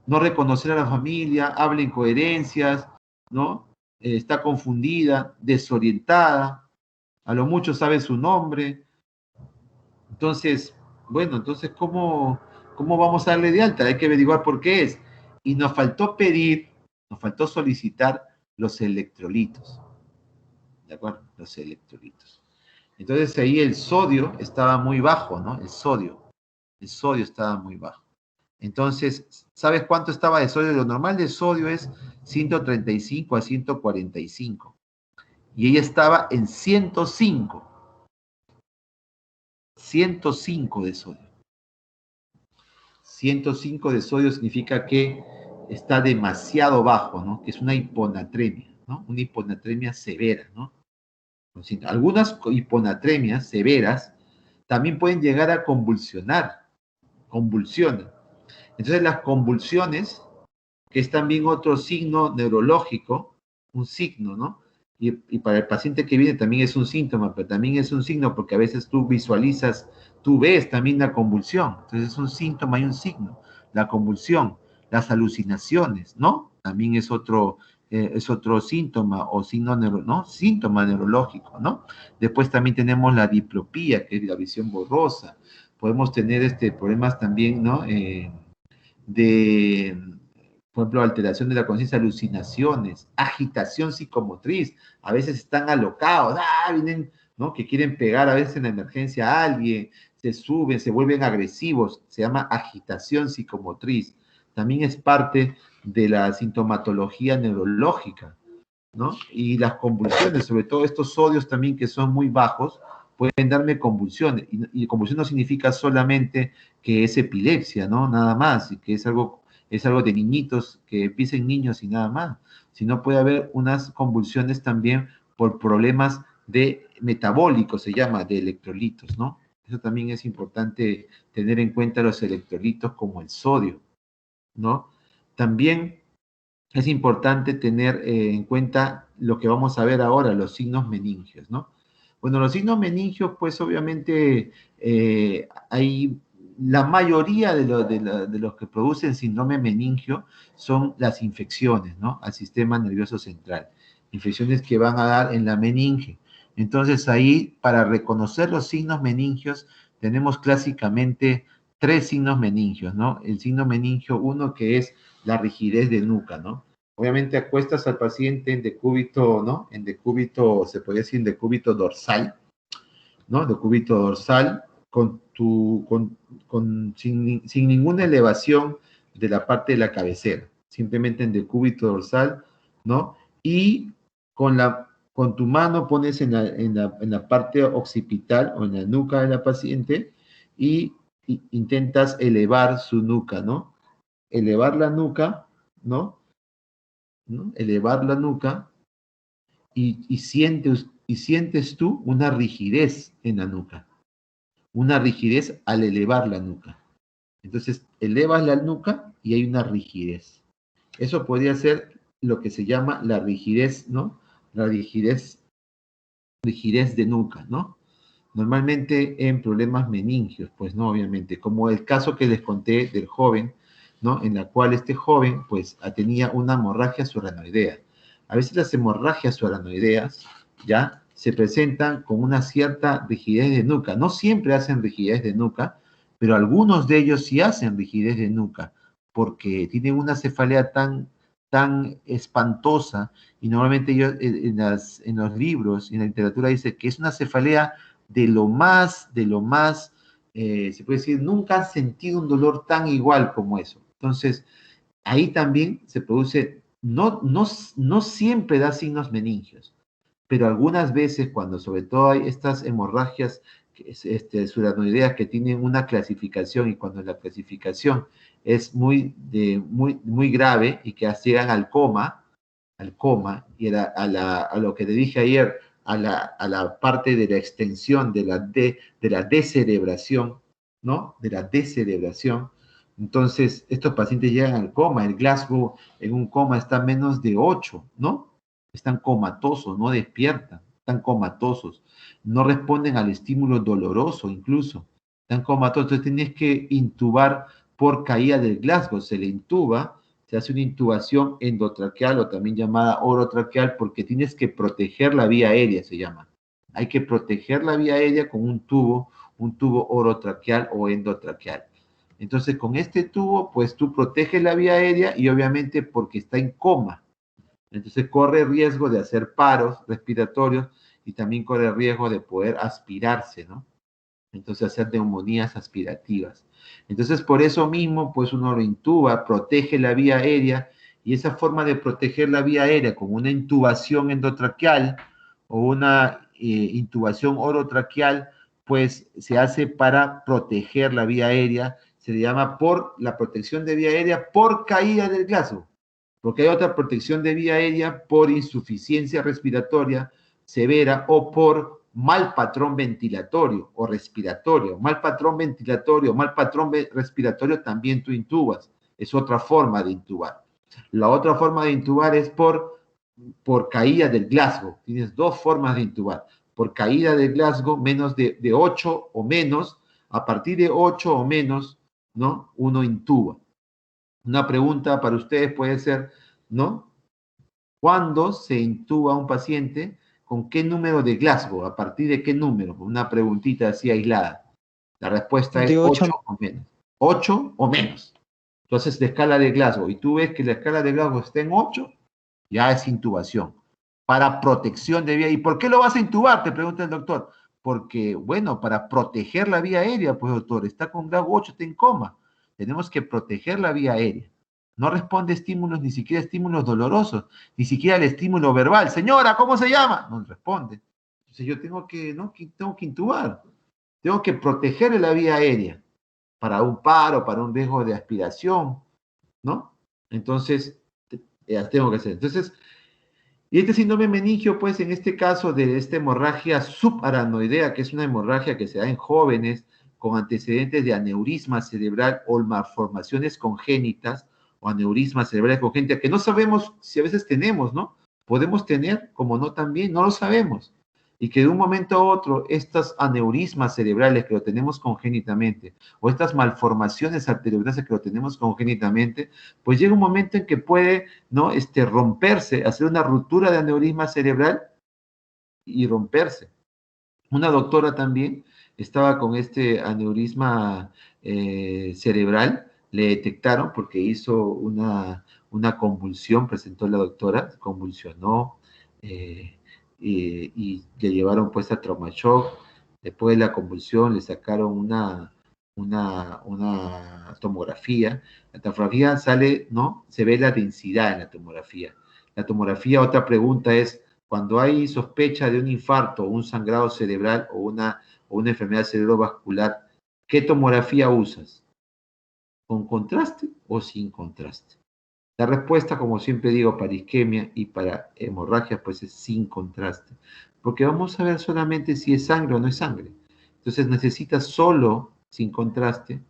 no reconocer a la familia, habla incoherencias, ¿no? Está confundida, desorientada, a lo mucho sabe su nombre. Entonces, bueno, entonces, ¿cómo vamos a darle de alta? Hay que averiguar por qué es. Y nos faltó solicitar los electrolitos. ¿De acuerdo? Los electrolitos. Entonces ahí el sodio estaba muy bajo, ¿no? El sodio estaba muy bajo. Entonces, ¿sabes cuánto estaba de sodio? Lo normal de sodio es 135 a 145. Y ella estaba en 105. 105 de sodio. 105 de sodio significa que está demasiado bajo, ¿no? Que es una hiponatremia, ¿no? Una hiponatremia severa, ¿no? Algunas hiponatremias severas también pueden llegar a convulsionan. Entonces las convulsiones, que es también otro signo neurológico, un signo, ¿no? y para el paciente que viene también es un síntoma, pero también es un signo porque a veces tú visualizas, tú ves también la convulsión. Entonces es un síntoma y un signo. La convulsión, las alucinaciones, ¿no? También es otro síntoma o signo, ¿no? Síntoma neurológico, ¿no? Después también tenemos la diplopía, que es la visión borrosa. Podemos tener problemas también, ¿no? De, por ejemplo, alteración de la conciencia, alucinaciones, agitación psicomotriz. A veces están alocados, vienen, ¿no? Que quieren pegar a veces en la emergencia a alguien, se suben, se vuelven agresivos. Se llama agitación psicomotriz. También es parte de la sintomatología neurológica, ¿no? Y las convulsiones, sobre todo estos sodios también que son muy bajos, pueden darme convulsiones. Y convulsión no significa solamente que es epilepsia, ¿no? Nada más, y que es algo de niñitos, que empiecen niños y nada más, sino puede haber unas convulsiones también por problemas de metabólicos, se llama, de electrolitos, ¿no? Eso también es importante tener en cuenta los electrolitos como el sodio, ¿no? También es importante tener en cuenta lo que vamos a ver ahora, los signos meningios, ¿no? Bueno, los signos meningios, pues obviamente hay la mayoría de los que producen síndrome meningio son las infecciones, ¿no? Al sistema nervioso central. Infecciones que van a dar en la meninge. Entonces ahí, para reconocer los signos meningios, tenemos clásicamente tres signos meningios, ¿no? El signo meningio 1, que es la rigidez de nuca, ¿no? Obviamente acuestas al paciente en decúbito, ¿no? En decúbito, se podría decir en decúbito dorsal, ¿no? Decúbito dorsal, sin ninguna elevación de la parte de la cabecera, simplemente en decúbito dorsal, ¿no? Y con tu mano pones en la parte occipital o en la nuca de la paciente y intentas elevar su nuca, ¿no? Elevar la nuca, ¿no? Elevar la nuca y sientes tú una rigidez en la nuca, una rigidez al elevar la nuca. Entonces, elevas la nuca y hay una rigidez. Eso podría ser lo que se llama la rigidez, ¿no? La rigidez de nuca, ¿no? Normalmente en problemas meningios, pues no, obviamente, como el caso que les conté del joven, ¿no? En la cual este joven, pues, tenía una hemorragia subaranoidea. A veces las hemorragias subaranoideas, ¿ya? Se presentan con una cierta rigidez de nuca. No siempre hacen rigidez de nuca, pero algunos de ellos sí hacen rigidez de nuca, porque tienen una cefalea tan espantosa, y normalmente ellos en los libros, en la literatura dice que es una cefalea de lo más, se puede decir, nunca han sentido un dolor tan igual como eso. Entonces, ahí también se produce, no siempre da signos meningios, pero algunas veces cuando sobre todo hay estas hemorragias subaranoideas que tienen una clasificación y cuando la clasificación es muy grave y que llegan al coma y a lo que te dije ayer, a la parte de la extensión de la descerebración, ¿no? De la descerebración. Entonces, estos pacientes llegan al coma. El Glasgow en un coma está a menos de 8, ¿no? Están comatosos, no despiertan, están comatosos. No responden al estímulo doloroso incluso. Están comatosos. Entonces, tienes que intubar por caída del Glasgow. Se le intuba, se hace una intubación endotraqueal o también llamada orotraqueal porque tienes que proteger la vía aérea, se llama. Hay que proteger la vía aérea con un tubo orotraqueal o endotraqueal. Entonces, con este tubo, pues tú proteges la vía aérea y obviamente porque está en coma. Entonces, corre riesgo de hacer paros respiratorios y también corre riesgo de poder aspirarse, ¿no? Entonces, hacer neumonías aspirativas. Entonces, por eso mismo, pues uno lo intuba, protege la vía aérea, y esa forma de proteger la vía aérea con una intubación endotraqueal o una intubación orotraqueal, pues se hace para proteger la vía aérea, se le llama por la protección de vía aérea por caída del Glasgow, porque hay otra protección de vía aérea por insuficiencia respiratoria severa o por mal patrón ventilatorio o respiratorio. Mal patrón ventilatorio, mal patrón respiratorio también tú intubas. Es otra forma de intubar. La otra forma de intubar es por por caída del Glasgow. Tienes dos formas de intubar. Por caída del Glasgow, menos de 8 o menos, a partir de 8 o menos, ¿no? Uno intuba. Una pregunta para ustedes puede ser, ¿no? ¿Cuándo se intuba a un paciente? ¿Con qué número de Glasgow? ¿A partir de qué número? Una preguntita así aislada. La respuesta es De 8. 8 o menos. 8 o menos. Entonces, la escala de Glasgow, y tú ves que la escala de Glasgow está en 8, ya es intubación. Para protección de vía. ¿Y por qué lo vas a intubar? Te pregunta el doctor. Porque, bueno, para proteger la vía aérea, pues, doctor, está con Glasgow 8, está en coma. Tenemos que proteger la vía aérea. No responde estímulos, ni siquiera estímulos dolorosos, ni siquiera el estímulo verbal. Señora, ¿cómo se llama? No responde. Entonces yo tengo que, ¿no? Tengo que intubar. Tengo que proteger la vía aérea para un paro, para un riesgo de aspiración, ¿no? Entonces, tengo que hacer. Entonces, y este síndrome meningio, pues en este caso de esta hemorragia subaranoidea, que es una hemorragia que se da en jóvenes con antecedentes de aneurisma cerebral o malformaciones congénitas o aneurismas cerebrales congénitas, que no sabemos si a veces tenemos, ¿no? Podemos tener, como no también, no lo sabemos. Y que de un momento a otro, estas aneurismas cerebrales que lo tenemos congénitamente, o estas malformaciones arteriovenosas que lo tenemos congénitamente, pues llega un momento en que puede, ¿no? Romperse, hacer una ruptura de aneurisma cerebral y romperse. Una doctora también estaba con este aneurisma cerebral, le detectaron porque hizo una convulsión, presentó la doctora, convulsionó y le llevaron pues a trauma shock. Después de la convulsión le sacaron una tomografía. La tomografía sale, ¿no? Se ve la densidad en la tomografía. La tomografía, otra pregunta es, cuando hay sospecha de un infarto, un sangrado cerebral o una enfermedad cerebrovascular, ¿qué tomografía usas? ¿Con contraste o sin contraste? La respuesta, como siempre digo, para isquemia y para hemorragia, pues es sin contraste, porque vamos a ver solamente si es sangre o no es sangre. Entonces necesitas solo sin contraste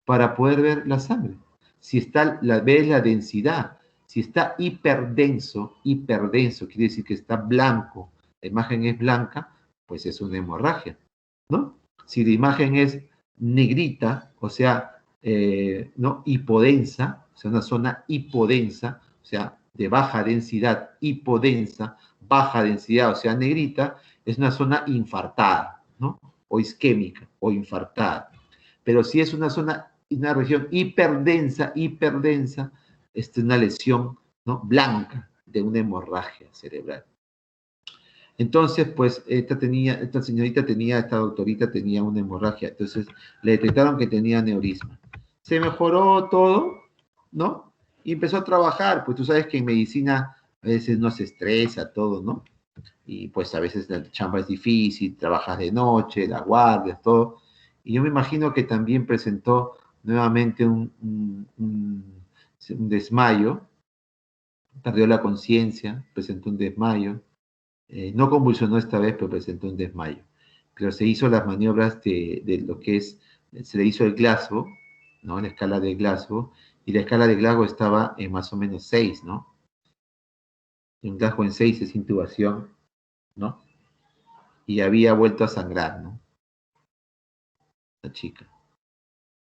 para poder ver la sangre. Si está, ves la densidad, si está hiperdenso, quiere decir que está blanco, la imagen es blanca, pues es una hemorragia, ¿no? Si la imagen es negrita, o sea, ¿no? Hipodensa, o sea, una zona hipodensa, o sea, de baja densidad, hipodensa, baja densidad, o sea, negrita, es una zona infartada, ¿no? O isquémica, o infartada. Pero si es una zona, una región hiperdensa, es una lesión, ¿no? Blanca de una hemorragia cerebral. Entonces, pues, esta doctorita tenía una hemorragia, entonces le detectaron que tenía aneurisma. Se mejoró todo, ¿no? Y empezó a trabajar, pues tú sabes que en medicina a veces no se estresa todo, ¿no? Y pues a veces la chamba es difícil, trabajas de noche, las guardias, todo. Y yo me imagino que también presentó nuevamente un desmayo, perdió la conciencia, presentó un desmayo. No convulsionó esta vez, pero presentó un desmayo. Pero se hizo las maniobras de lo que es, se le hizo el Glasgow, ¿no? La escala de Glasgow, y la escala de Glasgow estaba en más o menos 6, ¿no? Un Glasgow en 6 es intubación, ¿no? Y había vuelto a sangrar, ¿no? La chica.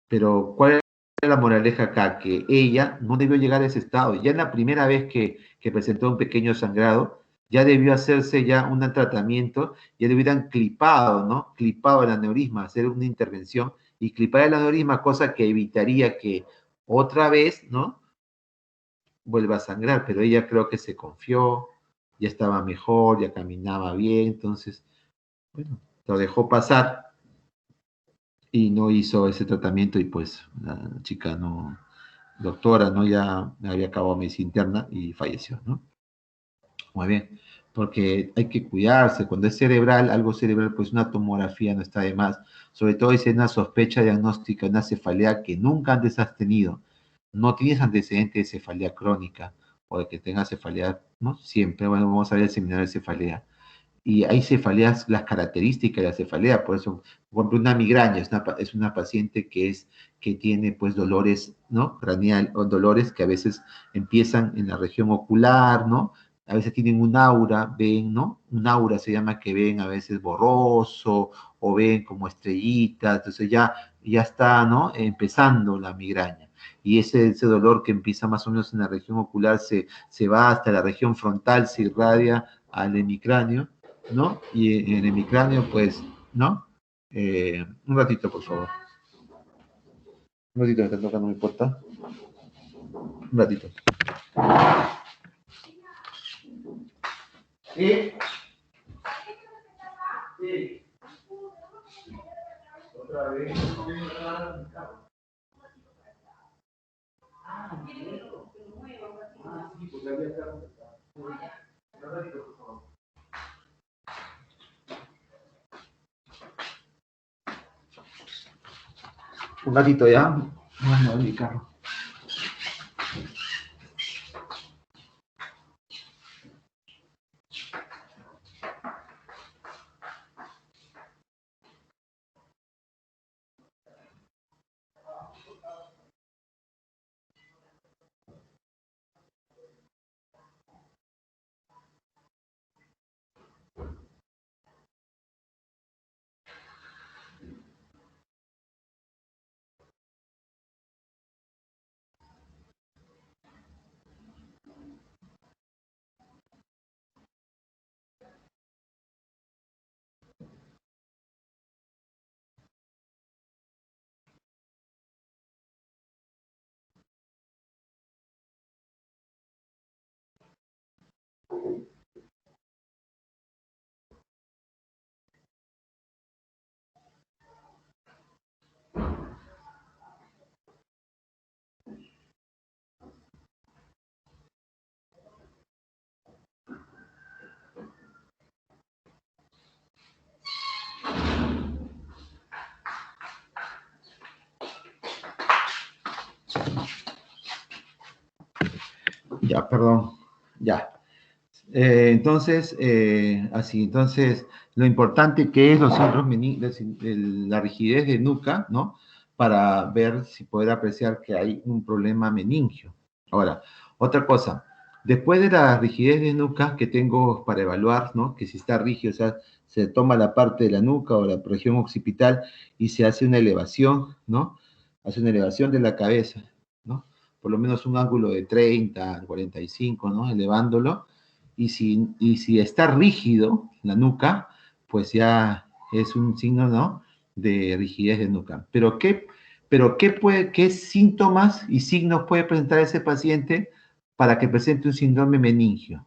Pero, ¿cuál era la moraleja acá? Que ella no debió llegar a ese estado. Ya en la primera vez que presentó un pequeño sangrado, ya debió hacerse ya un tratamiento, ya le hubieran clipado, ¿no? Clipado el aneurisma, hacer una intervención y clipar el aneurisma, cosa que evitaría que otra vez, ¿no? Vuelva a sangrar, pero ella creo que se confió, ya estaba mejor, ya caminaba bien, entonces, bueno, lo dejó pasar y no hizo ese tratamiento y pues la chica no, doctora, ¿no? Ya había acabado medicina interna y falleció, ¿no? Muy bien, porque hay que cuidarse, cuando es cerebral, algo cerebral, pues una tomografía no está de más, sobre todo si es una sospecha diagnóstica, una cefalea que nunca antes has tenido, no tienes antecedentes de cefalea crónica o de que tengas cefalea, ¿no? Siempre, bueno, vamos a ver el seminario de cefalea. Y hay cefaleas, las características de la cefalea, por eso, por ejemplo, una migraña es una paciente que tiene pues dolores, ¿no? Craneal, o dolores que a veces empiezan en la región ocular, ¿no? a veces tienen un aura, ven, ¿no? Un aura se llama que ven a veces borroso o ven como estrellitas, entonces ya está, ¿no? Empezando la migraña. Y ese dolor que empieza más o menos en la región ocular se va hasta la región frontal, se irradia al hemicráneo, ¿no? Y en el hemicráneo, pues, ¿no? Un ratito, por favor. Un ratito, me está tocando mi puerta. Un ratito. Sí. Sí. Otra vez. Ah, sí, porque había estado. Un ratito, por favor. Un ratito ya. Vamos a mi carro. Ya, perdón. Ya. Entonces, lo importante que es los síndromes la rigidez de nuca, ¿no? Para ver si poder apreciar que hay un problema meningio. Ahora, otra cosa, después de la rigidez de nuca que tengo para evaluar, ¿no? Que si está rígido, o sea, se toma la parte de la nuca o la región occipital y se hace una elevación, ¿no? Hace una elevación de la cabeza, ¿no? Por lo menos un ángulo de 30, 45, ¿no? Elevándolo. Y si está rígido la nuca, pues ya es un signo, ¿no? De rigidez de nuca. ¿Qué síntomas y signos puede presentar ese paciente para que presente un síndrome meningio?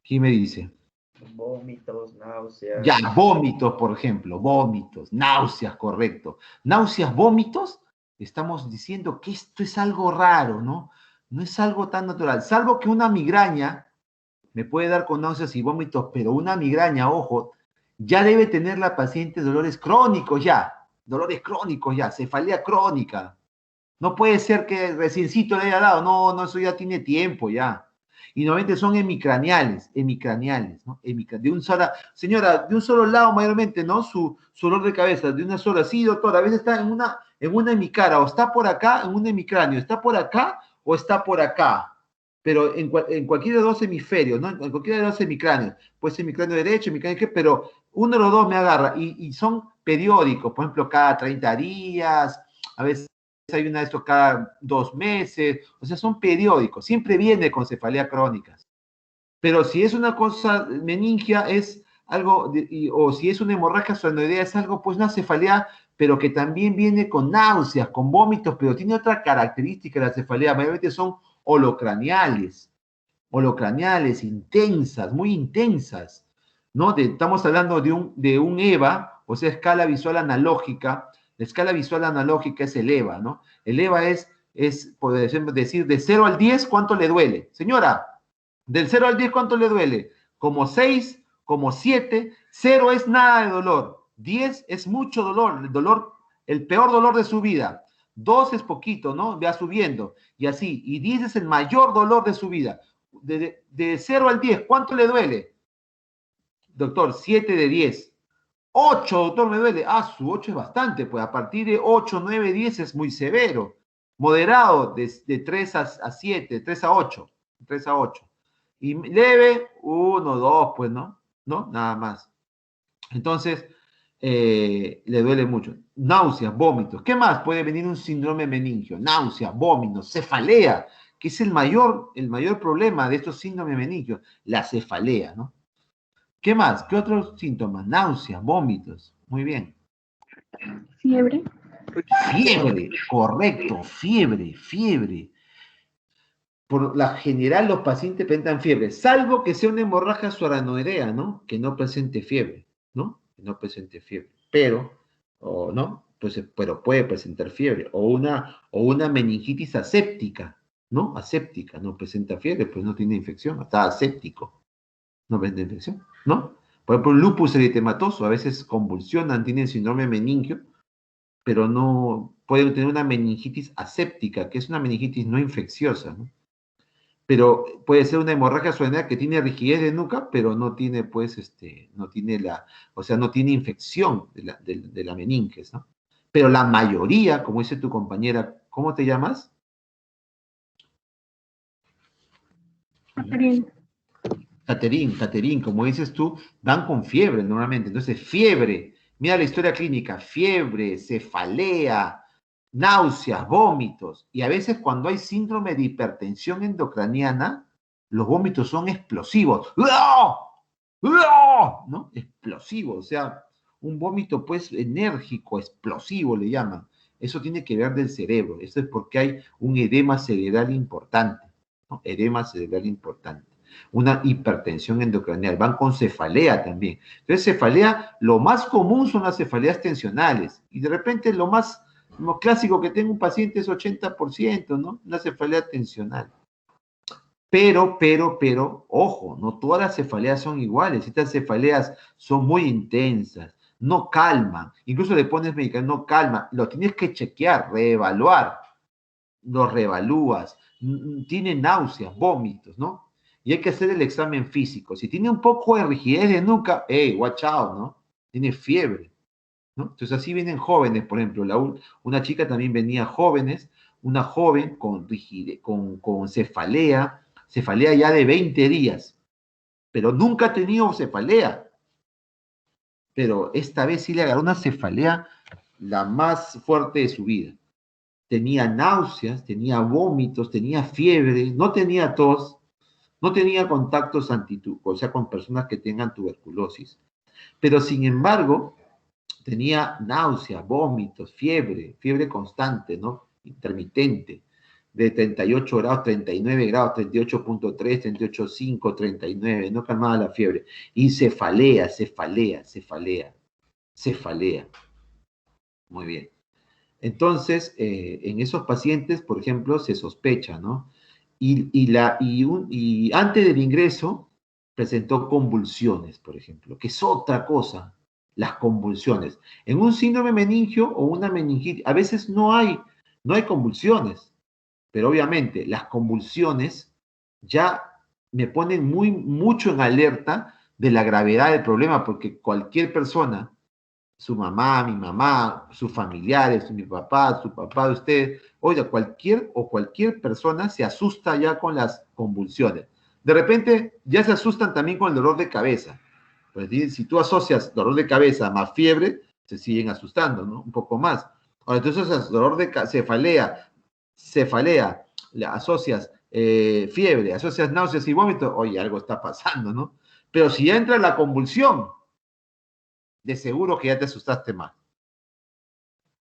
¿Quién me dice? Vómitos, náuseas. Ya, vómitos, por ejemplo, vómitos, náuseas, correcto. Náuseas, vómitos, estamos diciendo que esto es algo raro, ¿no? No es algo tan natural, salvo que una migraña me puede dar con náuseas y vómitos, pero una migraña, ojo, ya debe tener la paciente dolores crónicos ya, cefalea crónica. No puede ser que reciencito le haya dado, no, eso ya tiene tiempo ya. Y normalmente son hemicraneales, ¿no? De un sola, señora, de un solo lado mayormente, ¿no? Su dolor de cabeza, de una sola, sí, doctor, a veces está en una hemicara, o está por acá, en un hemicráneo, está por acá, o está por acá. Pero en cualquiera de los dos hemisferios, ¿no? En cualquiera de los hemicráneos, puede ser hemicráneo derecho, hemicráneo izquierdo, pero uno de los dos me agarra, y son periódicos, por ejemplo, cada 30 días, a veces hay una de estos cada 2 meses, o sea, son periódicos, siempre viene con cefalea crónicas. Pero si es una cosa meningia, es algo, o si es una hemorragia suanoidea, es algo, pues una cefalea, pero que también viene con náuseas, con vómitos, pero tiene otra característica de la cefalea, mayormente son holocraniales, intensas, muy intensas, ¿no? Estamos hablando de un EVA, o sea, escala visual analógica. La escala visual analógica es el EVA, ¿no? El EVA podemos decir, de 0 al 10, ¿cuánto le duele? Señora, del 0 al 10, ¿cuánto le duele? Como 6, como 7, 0 es nada de dolor, 10 es mucho dolor, el peor dolor de su vida, 2 es poquito, ¿no? Va subiendo, y así, y 10 es el mayor dolor de su vida. De 0 al 10, ¿cuánto le duele? Doctor, 7 de 10. 8, doctor, me duele. Su 8 es bastante, pues a partir de 8, 9, 10 es muy severo. Moderado, de 3 a 7, 3 a 8. 3 a 8. Y leve, 1, 2, pues, ¿no? ¿No? Nada más. Entonces, le duele mucho. Náuseas, vómitos. ¿Qué más? Puede venir un síndrome meningio. Náuseas, vómitos, cefalea, que es el mayor problema de estos síndromes meningios, la cefalea, ¿no? ¿Qué más? ¿Qué otros síntomas? Náuseas, vómitos. Muy bien. Fiebre. Fiebre, correcto, fiebre. Por la general, los pacientes presentan fiebre, salvo que sea una hemorragia subaranoidea, ¿no? Que no presente fiebre, ¿no? Que no presente fiebre. Pero, o no, pues, pero puede presentar fiebre. O una meningitis aséptica, ¿no? Aséptica, no presenta fiebre, pues no tiene infección, está aséptico, no presenta infección, ¿no? Por ejemplo, el lupus eritematoso, a veces convulsionan, tienen síndrome meningio, pero no pueden tener una meningitis aséptica, que es una meningitis no infecciosa, ¿no? Pero puede ser una hemorragia subaranoidea que tiene rigidez de nuca, pero no tiene, pues, no tiene no tiene infección de la meninges, ¿no? Pero la mayoría, como dice tu compañera, ¿cómo te llamas? Caterín, como dices tú, dan con fiebre normalmente. Entonces, fiebre, mira la historia clínica, fiebre, cefalea, náuseas, vómitos. Y a veces cuando hay síndrome de hipertensión endocraniana, los vómitos son explosivos. ¿No? Explosivos, o sea, un vómito pues enérgico, explosivo le llaman. Eso tiene que ver del cerebro. Eso es porque hay un edema cerebral importante, ¿no? Edema cerebral importante. Una hipertensión endocranial. Van con cefalea también. Entonces, cefalea, lo más común son las cefaleas tensionales. Y de repente lo clásico que tenga un paciente es 80%, ¿no? Una cefalea tensional. Pero, ojo, no todas las cefaleas son iguales. Estas cefaleas son muy intensas, no calman. Incluso le pones medicamento, no calma. Lo tienes que chequear, reevaluar. Lo reevalúas. Tiene náuseas, vómitos, ¿no? Y hay que hacer el examen físico. Si tiene un poco de rigidez de nuca, watch out, ¿no? Tiene fiebre, ¿no? Entonces así vienen jóvenes, por ejemplo, una chica también venía jóvenes, una joven con rigidez, con cefalea ya de 20 días, pero nunca ha tenido cefalea. Pero esta vez sí le agarró una cefalea la más fuerte de su vida. Tenía náuseas, tenía vómitos, tenía fiebre, no tenía tos, no tenía contactos o sea, con personas que tengan tuberculosis. Pero sin embargo, tenía náuseas, vómitos, fiebre constante, ¿no? Intermitente, de 38 grados, 39 grados, 38.3, 38.5, 39, no calmaba la fiebre. Y cefalea. Muy bien. Entonces, en esos pacientes, por ejemplo, se sospecha, ¿no? Y antes del ingreso presentó convulsiones, por ejemplo, que es otra cosa, las convulsiones. En un síndrome meningio o una meningitis, a veces no hay convulsiones, pero obviamente las convulsiones ya me ponen mucho en alerta de la gravedad del problema, porque cualquier persona, su mamá, mi mamá, sus familiares, mi papá, su papá de usted, oiga, cualquier persona se asusta ya con las convulsiones. De repente ya se asustan también con el dolor de cabeza. Pues si tú asocias dolor de cabeza más fiebre, se siguen asustando, ¿no? Un poco más. Ahora, entonces dolor de cefalea, le asocias fiebre, asocias náuseas y vómitos, oye, algo está pasando, ¿no? Pero si ya entra la convulsión, de seguro que ya te asustaste más.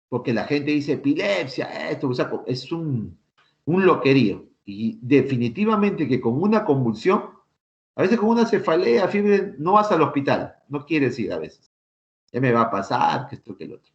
Porque la gente dice epilepsia, esto, o sea, es un loquerío. Y definitivamente que con una convulsión, a veces con una cefalea, fiebre, no vas al hospital. No quieres ir a veces. Ya me va a pasar, que esto, que el otro.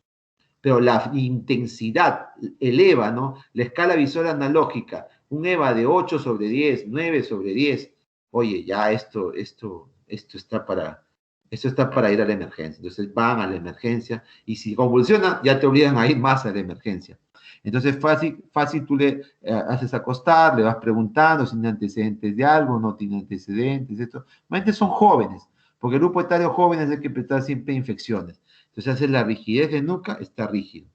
Pero la intensidad eleva, ¿no? La escala visual analógica, un EVA de 8 sobre 10, 9 sobre 10. Oye, ya esto está para ir a la emergencia. Entonces van a la emergencia y si convulsiona, ya te obligan a ir más a la emergencia. Entonces fácil tú le haces acostar, le vas preguntando si tiene antecedentes de algo, no tiene antecedentes, esto. Normalmente son jóvenes, porque el grupo etario jóvenes hay que prestar siempre infecciones. Entonces hace la rigidez de nuca, está rígido.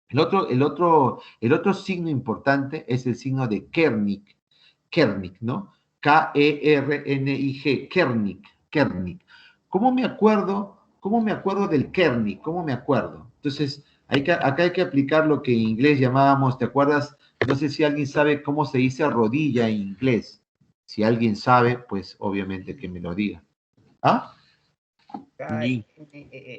El otro signo importante es el signo de Kernick, ¿no? K-E-R-N-I-G, Kernig. ¿Cómo me acuerdo del Kernig? ¿Cómo me acuerdo? Entonces, acá hay que aplicar lo que en inglés llamábamos, ¿te acuerdas? No sé si alguien sabe cómo se dice rodilla en inglés. Si alguien sabe, pues obviamente que me lo diga. ¿Ah? Ni.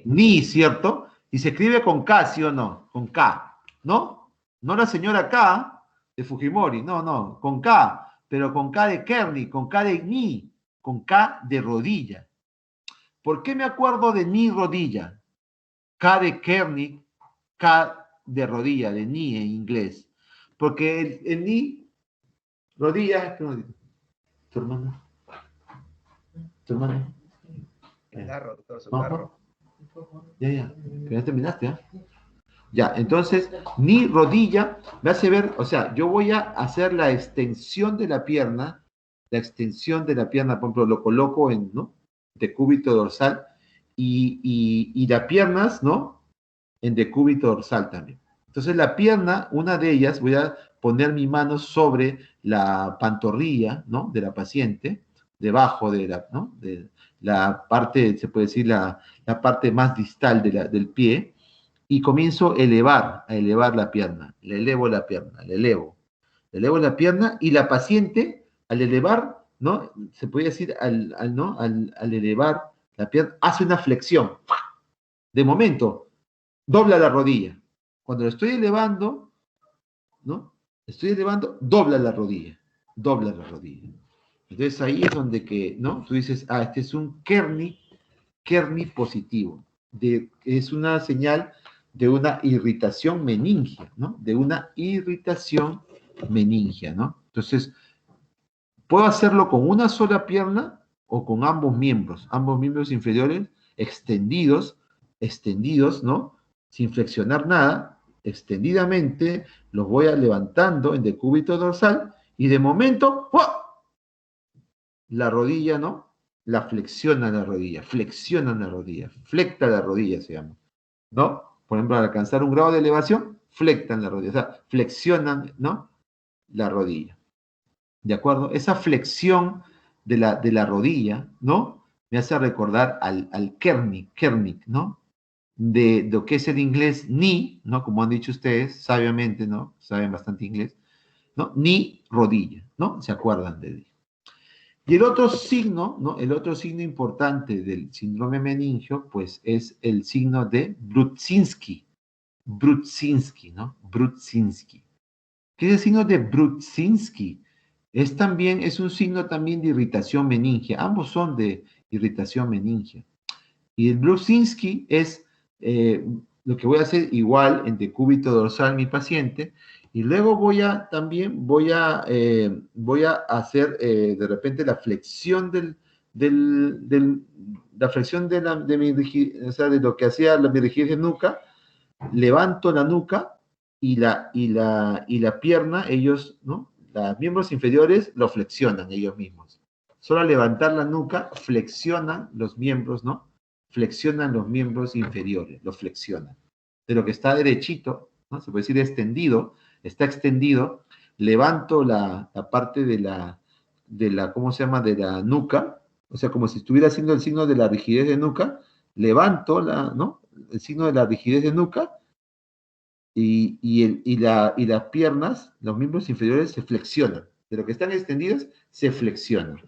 Ni, ¿cierto? Y se escribe con K, ¿sí o no? Con K, ¿no? No la señora K de Fujimori, no, con K, pero con K de Kernig, con K de Ni, con K de rodilla. ¿Por qué me acuerdo de Ni rodilla? K de Kernig, K de rodilla, de Ni en inglés. Porque el Ni, rodilla, tu hermano. El carro, doctor, su Vamos, carro. Ya, que ya terminaste, ¿ah? Ya, entonces, ni rodilla, me hace ver, o sea, yo voy a hacer la extensión de la pierna, por ejemplo, lo coloco en, ¿no? Decúbito dorsal, y las piernas, ¿no? En decúbito dorsal también. Entonces, la pierna, una de ellas, voy a poner mi mano sobre la pantorrilla, ¿no? De la paciente, debajo de la, ¿no? De la parte, se puede decir, la parte más distal del pie, y comienzo a elevar la pierna, le elevo la pierna, le elevo la pierna, y la paciente, al elevar, ¿no? Se puede decir, ¿no? Al elevar la pierna, hace una flexión. De momento, dobla la rodilla. Cuando lo estoy elevando, ¿no? Estoy elevando, dobla la rodilla. Entonces ahí es donde que, ¿no? Tú dices, este es un Kernig positivo. Es una señal de una irritación meningia, ¿no? De una irritación meningia, ¿no? Entonces, puedo hacerlo con una sola pierna o con ambos miembros inferiores extendidos, ¿no? Sin flexionar nada, extendidamente, los voy a levantando en decúbito dorsal y de momento, ¡oh! La rodilla, ¿no? Flecta la rodilla se llama, ¿no? Por ejemplo, al alcanzar un grado de elevación, flectan la rodilla, o sea, flexionan, ¿no? La rodilla, ¿de acuerdo? Esa flexión de la rodilla, ¿no? Me hace recordar al Kernig, ¿no? De lo que es el inglés ni, ¿no? Como han dicho ustedes, sabiamente, ¿no? Saben bastante inglés, ¿no? Ni rodilla, ¿no? ¿Se acuerdan de él? Y el otro signo, ¿no? El otro signo importante del síndrome meningio, pues es el signo de Brudzinski, ¿no? Brudzinski. ¿Qué es el signo de Brudzinski? Es un signo también de irritación meningia. Ambos son de irritación meningia. Y el Brudzinski es lo que voy a hacer igual en decúbito dorsal mi paciente, y luego voy a hacer de repente la flexión la flexión de mi rigidez, o sea, de lo que hacía mi rigidez de nuca. Levanto la nuca y la pierna, ellos, ¿no? Los miembros inferiores lo flexionan ellos mismos. Solo al levantar la nuca, flexionan los miembros, ¿no? Flexionan los miembros inferiores, lo flexionan. De lo que está derechito, ¿no? Se puede decir extendido, está extendido, levanto la parte de la, ¿cómo se llama? De la nuca, o sea, como si estuviera haciendo el signo de la rigidez de nuca, levanto ¿no? El signo de la rigidez de nuca, y las piernas, los miembros inferiores se flexionan. De lo que están extendidos, se flexionan.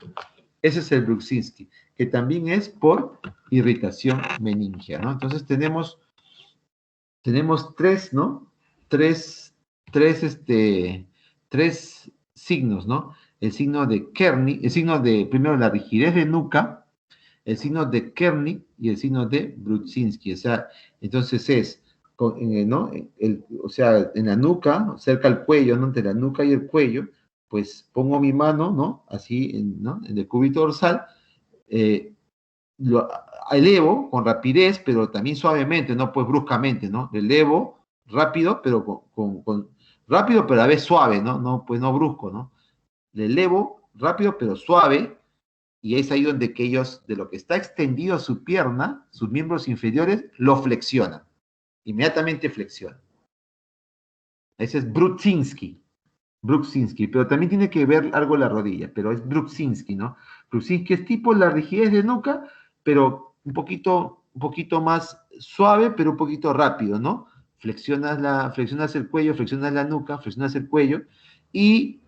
Ese es el Brudzinski, que también es por irritación meningia, ¿no? Entonces tenemos tres, ¿no? Tres signos, ¿no? El signo de Kernig, el signo de, primero, la rigidez de nuca, el signo de Kernig y el signo de Brudzinski. O sea, entonces es, ¿no? O sea, en la nuca, cerca al cuello, ¿no? Entre la nuca y el cuello, pues pongo mi mano, ¿no? Así, ¿no? En el cúbito dorsal, lo elevo con rapidez, pero también suavemente, no pues bruscamente, ¿no? Lo elevo rápido, pero rápido, pero a la vez suave, ¿no? No, pues no brusco, ¿no? Le elevo rápido, pero suave, y es ahí donde que ellos, de lo que está extendido su pierna, sus miembros inferiores, lo flexionan. Inmediatamente flexionan. Ese es Brudzinski. Bruksinski, pero también tiene que ver algo la rodilla, pero es Bruksinski, ¿no? Bruksinski es tipo la rigidez de nuca, pero un poquito más suave, pero un poquito rápido, ¿no? Flexionas el cuello, flexionas la nuca, flexionas el cuello y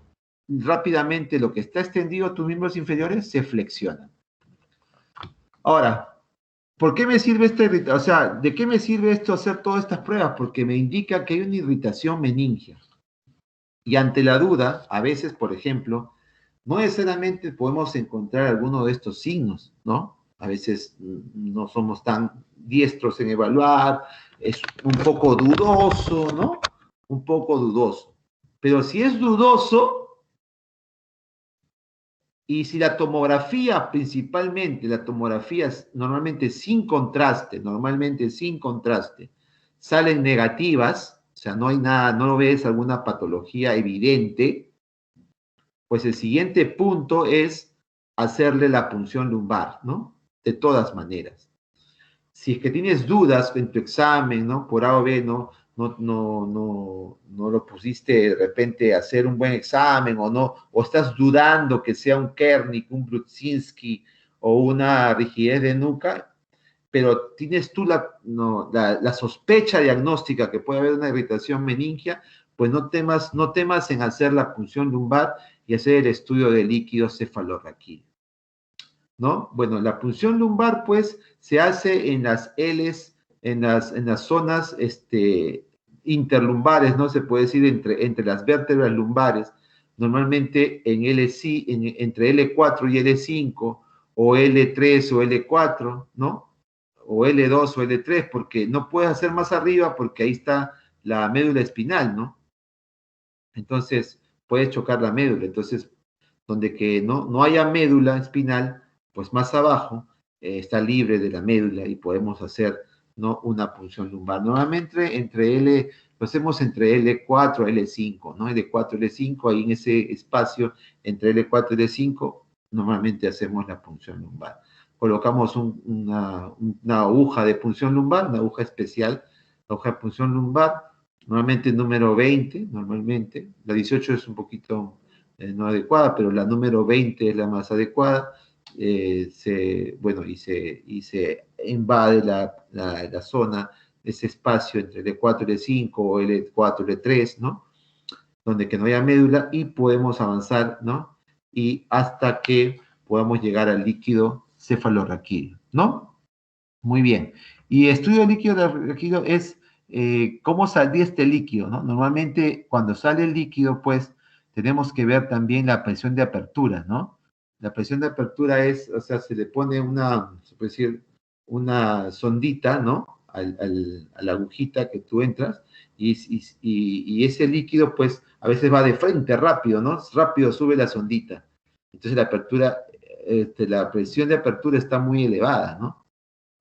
rápidamente lo que está extendido, tus miembros inferiores, se flexionan. Ahora, ¿por qué me sirve esta irritación? O sea, ¿de qué me sirve esto hacer todas estas pruebas? Porque me indica que hay una irritación meningia. Y ante la duda, a veces, por ejemplo, no necesariamente podemos encontrar alguno de estos signos, ¿no? A veces no somos tan diestros en evaluar, es un poco dudoso, ¿no? Un poco dudoso. Pero si es dudoso, y si la tomografía, principalmente la tomografía normalmente sin contraste, salen negativas, o sea, no hay nada, no ves alguna patología evidente, pues el siguiente punto es hacerle la punción lumbar, ¿no? De todas maneras. Si es que tienes dudas en tu examen, ¿no? Por A o B, no lo pusiste de repente a hacer un buen examen o no, o estás dudando que sea un Kernick, un Brudzinski o una rigidez de nuca, pero tienes tú la sospecha diagnóstica que puede haber una irritación meningia, pues no temas en hacer la punción lumbar y hacer el estudio de líquido cefalorraquídeo, ¿no? Bueno, la punción lumbar, pues, se hace en las Ls, en las zonas interlumbares, ¿no? Se puede decir entre las vértebras lumbares, normalmente entre L4 y L5, o L3 o L4, ¿no? O L2 o L3, porque no puedes hacer más arriba porque ahí está la médula espinal, ¿no? Entonces, puedes chocar la médula. Entonces, donde que no haya médula espinal, pues más abajo está libre de la médula y podemos hacer, ¿no? Una punción lumbar. Normalmente lo hacemos entre L4 y L5, ¿no? L4 y L5, ahí en ese espacio entre L4 y L5, normalmente hacemos la punción lumbar. Colocamos una aguja de punción lumbar, una aguja especial, la aguja de punción lumbar, normalmente número 20, normalmente. La 18 es un poquito no adecuada, pero la número 20 es la más adecuada. Y se invade la zona, ese espacio entre L4 y L5 o L4 y L3, ¿no? Donde que no haya médula y podemos avanzar, ¿no? Y hasta que podamos llegar al líquido cefalorraquídeo, ¿no? Muy bien. Y estudio del líquido raquídeo es cómo saldría este líquido, ¿no? Normalmente cuando sale el líquido, pues tenemos que ver también la presión de apertura, ¿no? La presión de apertura es, o sea, se le pone se puede decir, una sondita, ¿no? A la agujita que tú entras y ese líquido, pues, a veces va de frente rápido, ¿no? Rápido sube la sondita. Entonces la presión de apertura está muy elevada, ¿no?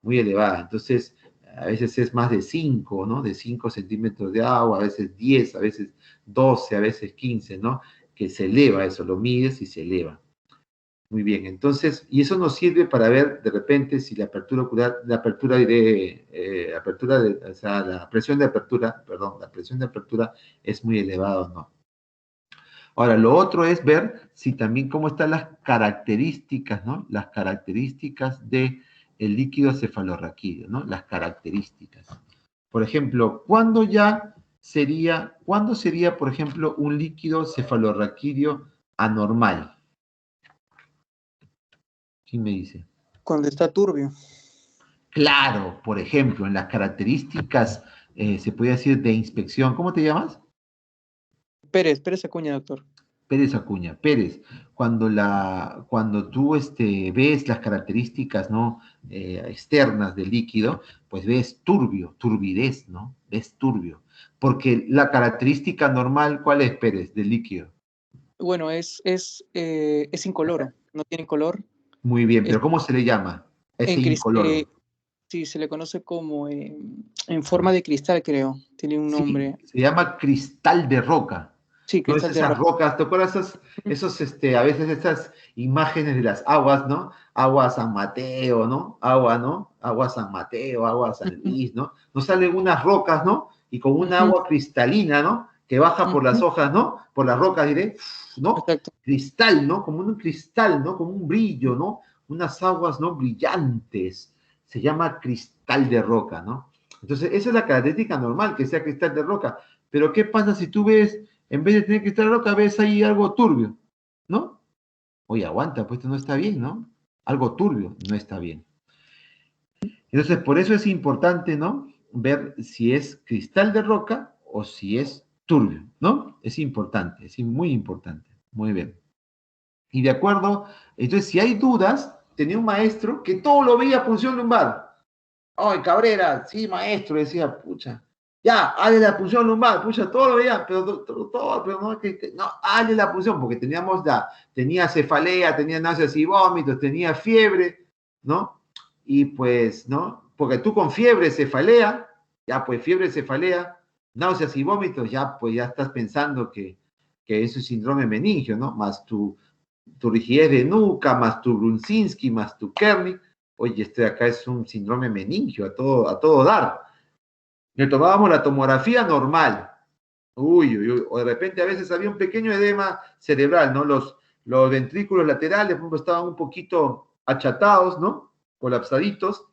Muy elevada. Entonces, a veces es más de 5, ¿no? De 5 centímetros de agua, a veces 10, a veces 12, a veces 15, ¿no? Que se eleva eso, lo mides y se eleva. Muy bien, entonces, y eso nos sirve para ver de repente si la apertura ocular, o sea, la presión de apertura, perdón, la presión de apertura es muy elevada o no. Ahora, lo otro es ver si también cómo están las características, ¿no? Las características del líquido cefalorraquídeo, ¿no? Las características. Por ejemplo, ¿cuándo sería, por ejemplo, un líquido cefalorraquídeo anormal? ¿Quién me dice? Cuando está turbio. Claro, por ejemplo, en las características, se podría decir de inspección, ¿cómo te llamas? Pérez Acuña, doctor. Pérez Acuña. Pérez, cuando tú ves las características, ¿no? Externas del líquido, pues ves turbidez, ¿no? Ves turbio. Porque la característica normal, ¿cuál es, Pérez, del líquido? Bueno, es incoloro, no tiene color. Muy bien, pero ¿cómo se le llama? Ese incoloro. Sí, se le conoce como en forma de cristal, creo. Tiene un nombre. Sí, se llama cristal de roca. Sí, ¿No ves cristal de esas roca. rocas? ¿Te acuerdas a veces estas imágenes de las aguas, ¿no? Agua San Mateo, ¿no? Agua San Mateo, agua San Luis, ¿no? Nos salen unas rocas, ¿no? Y con una agua cristalina, ¿no? que baja por las hojas, ¿no? Por las rocas, diré, ¿no? Exacto. Cristal, ¿no? Como un cristal, ¿no? Como un brillo, ¿no? Unas aguas, ¿no? Brillantes. Se llama cristal de roca, ¿no? Entonces, esa es la característica normal, que sea cristal de roca. Pero, ¿qué pasa si tú ves, en vez de tener cristal de roca, ves ahí algo turbio, ¿no? Oye, aguanta, pues esto no está bien, ¿no? Algo turbio no está bien. Entonces, por eso es importante, ¿no? Ver si es cristal de roca o si es turbio, ¿no? Es importante, es muy importante. Muy bien. Y de acuerdo, entonces, si hay dudas, tenía un maestro que todo lo veía punción lumbar. Ay, Cabrera, sí, maestro, decía, pucha. Ya, hazle la punción lumbar, pucha, todo lo veía, pero no, no, hazle la punción, porque tenía cefalea, tenía náuseas y vómitos, tenía fiebre, ¿no? Y pues, ¿no? Porque tú con fiebre, cefalea, ya pues fiebre, cefalea, náuseas y vómitos, ya pues ya estás pensando que es un síndrome meningio, ¿no? Más tu rigidez de nuca, más tu Brunzinski, más tu Kernick. Oye, este de acá es un síndrome meningio, a todo dar. Le tomábamos la tomografía normal. Uy, o de repente a veces había un pequeño edema cerebral, ¿no? Los ventrículos laterales, por ejemplo, estaban un poquito achatados, ¿no? Colapsaditos.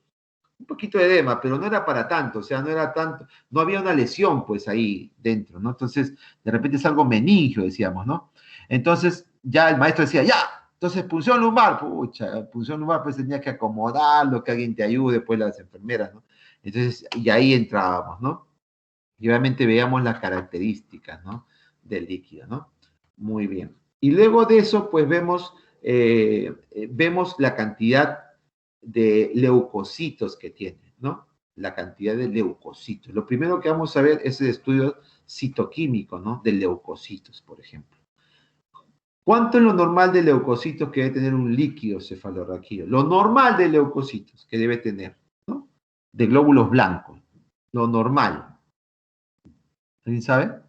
Un poquito de edema, pero no era para tanto, o sea, no era tanto, no había una lesión, pues, ahí dentro, ¿no? Entonces, de repente es algo meningio, decíamos, ¿no? Entonces, ya el maestro decía, ya, entonces punción lumbar, pucha, punción lumbar, pues tenía que acomodarlo, que alguien te ayude, pues las enfermeras, ¿no? Entonces, y ahí entrábamos, ¿no? Y obviamente veíamos las características, ¿no? Del líquido, ¿no? Muy bien. Y luego de eso, pues vemos la cantidad de leucocitos que tiene, ¿no? La cantidad de leucocitos. Lo primero que vamos a ver es el estudio citoquímico, ¿no? De leucocitos, por ejemplo. ¿Cuánto es lo normal de leucocitos que debe tener un líquido cefalorraquídeo? Lo normal de leucocitos que debe tener, ¿no? De glóbulos blancos. Lo normal. ¿Alguien sabe?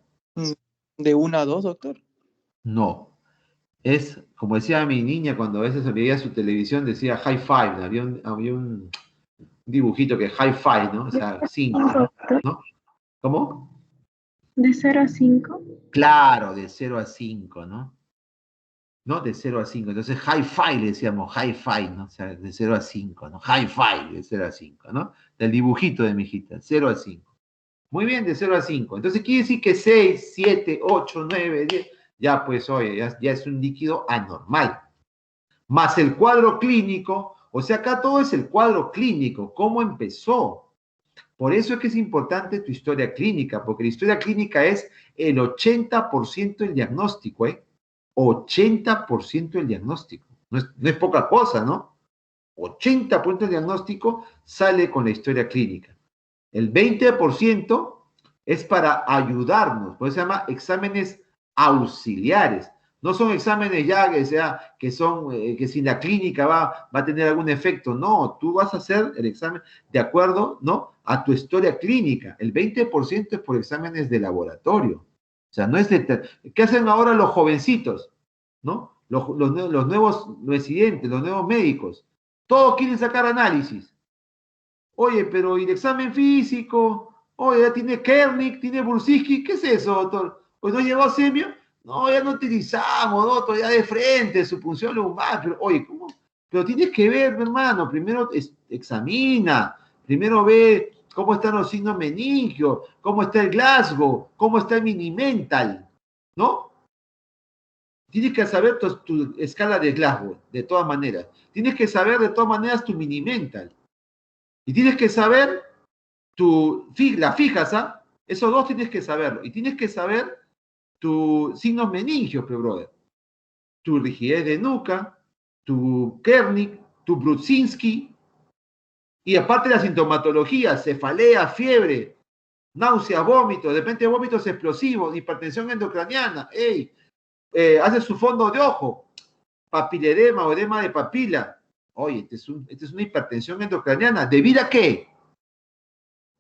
¿De 1 a 2, doctor? No. Es, como decía mi niña cuando a veces veía su televisión, decía high five, ¿no? Había un dibujito que high five, ¿no? O sea, 5, Doctor, ¿no? ¿Cómo? de 0 a 5. Claro, de 0 a 5, ¿no? ¿No? De 0 a 5. Entonces, high five le decíamos, high five, ¿no? O sea, de 0 a 5, ¿no? High five de 0 a 5, ¿no? Del dibujito de mi hijita, 0 a 5. Muy bien, de 0 a 5. Entonces, quiere decir que 6, 7, 8, 9, 10, ya pues, oye, ya es un líquido anormal. Más el cuadro clínico, o sea, acá todo es el cuadro clínico, cómo empezó. Por eso es que es importante tu historia clínica, porque la historia clínica es el 80% del diagnóstico, ¿eh? 80% del diagnóstico. No es poca cosa, ¿no? 80% del diagnóstico sale con la historia clínica. El 20% es para ayudarnos, por eso se llama exámenes auxiliares. No son exámenes ya que son, que si la clínica va a tener algún efecto. No, tú vas a hacer el examen de acuerdo, ¿no? A tu historia clínica. El 20% es por exámenes de laboratorio. O sea, no es de... ¿Qué hacen ahora los jovencitos? ¿No? Los nuevos residentes, los nuevos médicos. Todos quieren sacar análisis. Oye, pero ¿y el examen físico? Oye, ya tiene Kernick, tiene Bursinski. ¿Qué es eso, doctor? ¿Pues no llegó a semio? No, ya no utilizamos, doctor, ya de frente, su punción lumbar. Pero, oye, ¿cómo? Pero tienes que ver, mi hermano, primero examina, primero ve cómo están los signos meningios, cómo está el Glasgow, cómo está el Mini-Mental, ¿no? Tienes que saber tu escala de Glasgow, de todas maneras. Tienes que saber de todas maneras tu Mini-Mental. Y tienes que saber la fijas, ¿ah? Esos dos tienes que saberlo. Y tienes que saber tus signos meningios, pero brother. Tu rigidez de nuca, tu Kernick, tu Brudzinski. Y aparte la sintomatología, cefalea, fiebre, náuseas, vómitos, de repente vómitos explosivos, hipertensión endocraniana. ¡Ey! Hace su fondo de ojo, papiledema o edema de papila. Oye, esta es una hipertensión endocraniana. ¿Debido a qué?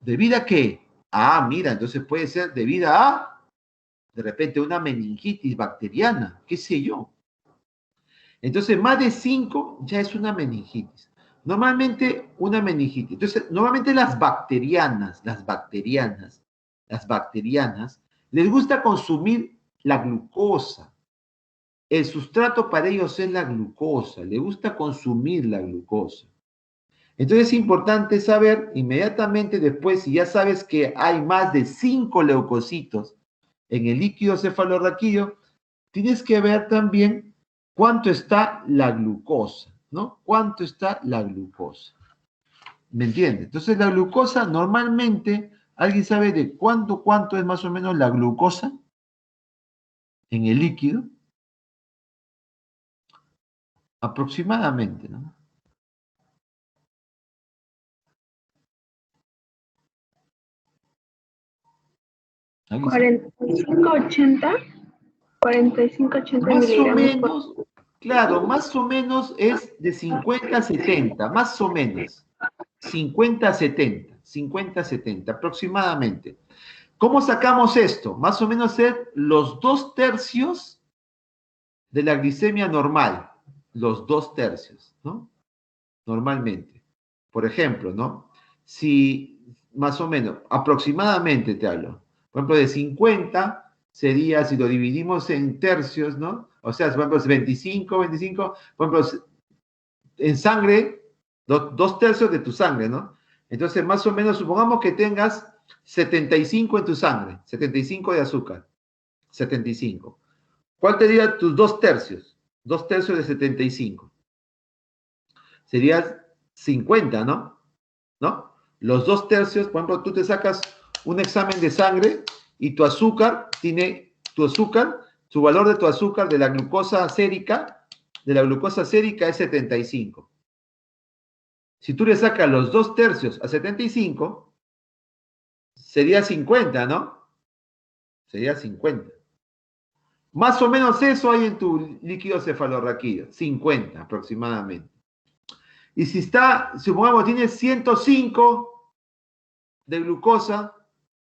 ¿Debido a qué? Ah, mira, entonces puede ser debido a, de repente, una meningitis bacteriana, qué sé yo. Entonces, más de 5 ya es una meningitis. Normalmente, una meningitis. Entonces, normalmente las bacterianas Les gusta consumir la glucosa. El sustrato para ellos es la glucosa. Les gusta consumir la glucosa. Entonces es importante saber inmediatamente después, si ya sabes que hay más de 5 leucocitos en el líquido cefalorraquídeo, tienes que ver también cuánto está la glucosa, ¿no? ¿Cuánto está la glucosa? ¿Me entiendes? Entonces la glucosa normalmente, ¿alguien sabe de cuánto es más o menos la glucosa en el líquido? Aproximadamente, ¿no? ¿Alguien sabe? 45-80 Más o miligramos menos, claro, más o menos es de 50 a 70, más o menos. 50 a 70, 50 a 70 aproximadamente. ¿Cómo sacamos esto? Más o menos es los 2/3 de la glicemia normal. Los 2/3, ¿no? Normalmente. Por ejemplo, ¿no? Si más o menos, aproximadamente te hablo. Por ejemplo, de 50 sería, si lo dividimos en tercios, ¿no? O sea, por ejemplo, 25, por ejemplo, en sangre, 2/3 de tu sangre, ¿no? Entonces, más o menos, supongamos que tengas 75 en tu sangre, 75 de azúcar, 75. ¿Cuál sería tus 2/3? 2/3 de 75. Sería 50, ¿no? ¿No? Los 2/3, por ejemplo, tú te sacas un examen de sangre y tu azúcar, su valor de tu azúcar de la glucosa sérica es 75. Si tú le sacas los 2/3 a 75, sería 50, ¿no? Sería 50. Más o menos eso hay en tu líquido cefalorraquídeo, 50 aproximadamente. Y si está, supongamos, tienes 105 de glucosa,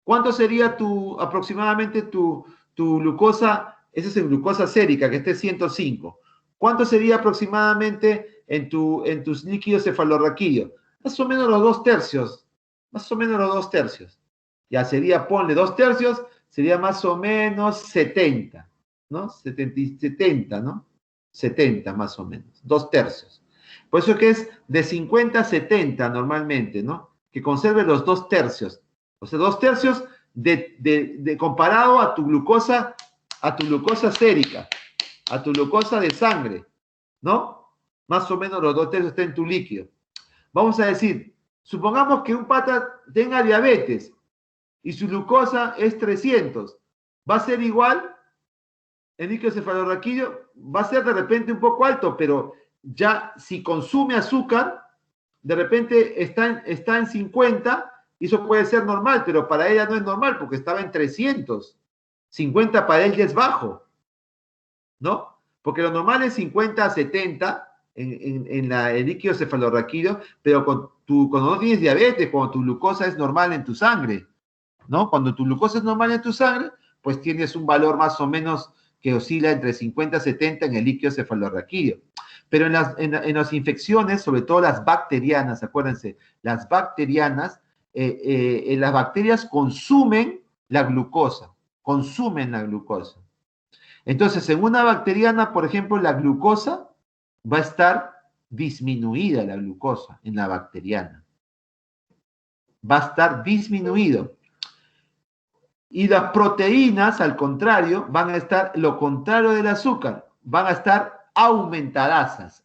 ¿cuánto sería aproximadamente tu glucosa? Esa es en glucosa sérica, que esté 105. ¿Cuánto sería aproximadamente en tus líquidos cefalorraquídeos? Más o menos los 2/3. Más o menos los 2/3. Ya sería, ponle 2/3, sería más o menos 70, ¿no? 70, ¿no? 70 más o menos, 2/3. Por eso que es de 50 a 70 normalmente, ¿no? Que conserve los 2/3. O sea, 2/3 comparado a tu glucosa sérica, a tu glucosa de sangre, ¿no? Más o menos los 2/3 está en tu líquido. Vamos a decir, supongamos que un pata tenga diabetes y su glucosa es 300. ¿Va a ser igual? El líquido cefalorraquídeo va a ser de repente un poco alto, pero ya si consume azúcar, de repente está en 50, y eso puede ser normal, pero para ella no es normal porque estaba en 300. 50 para él ya es bajo, ¿no? Porque lo normal es 50 a 70 en el líquido cefalorraquídeo, pero cuando no tienes diabetes, cuando tu glucosa es normal en tu sangre, ¿no? Cuando tu glucosa es normal en tu sangre, pues tienes un valor más o menos que oscila entre 50 y 70 en el líquido cefalorraquídeo. Pero en las infecciones, sobre todo las bacterianas, acuérdense, las bacterianas, las bacterias consumen la glucosa. Entonces, en una bacteriana, por ejemplo, la glucosa va a estar disminuida, la glucosa en la bacteriana. Va a estar disminuido. Y las proteínas, al contrario, van a estar lo contrario del azúcar, van a estar aumentadas,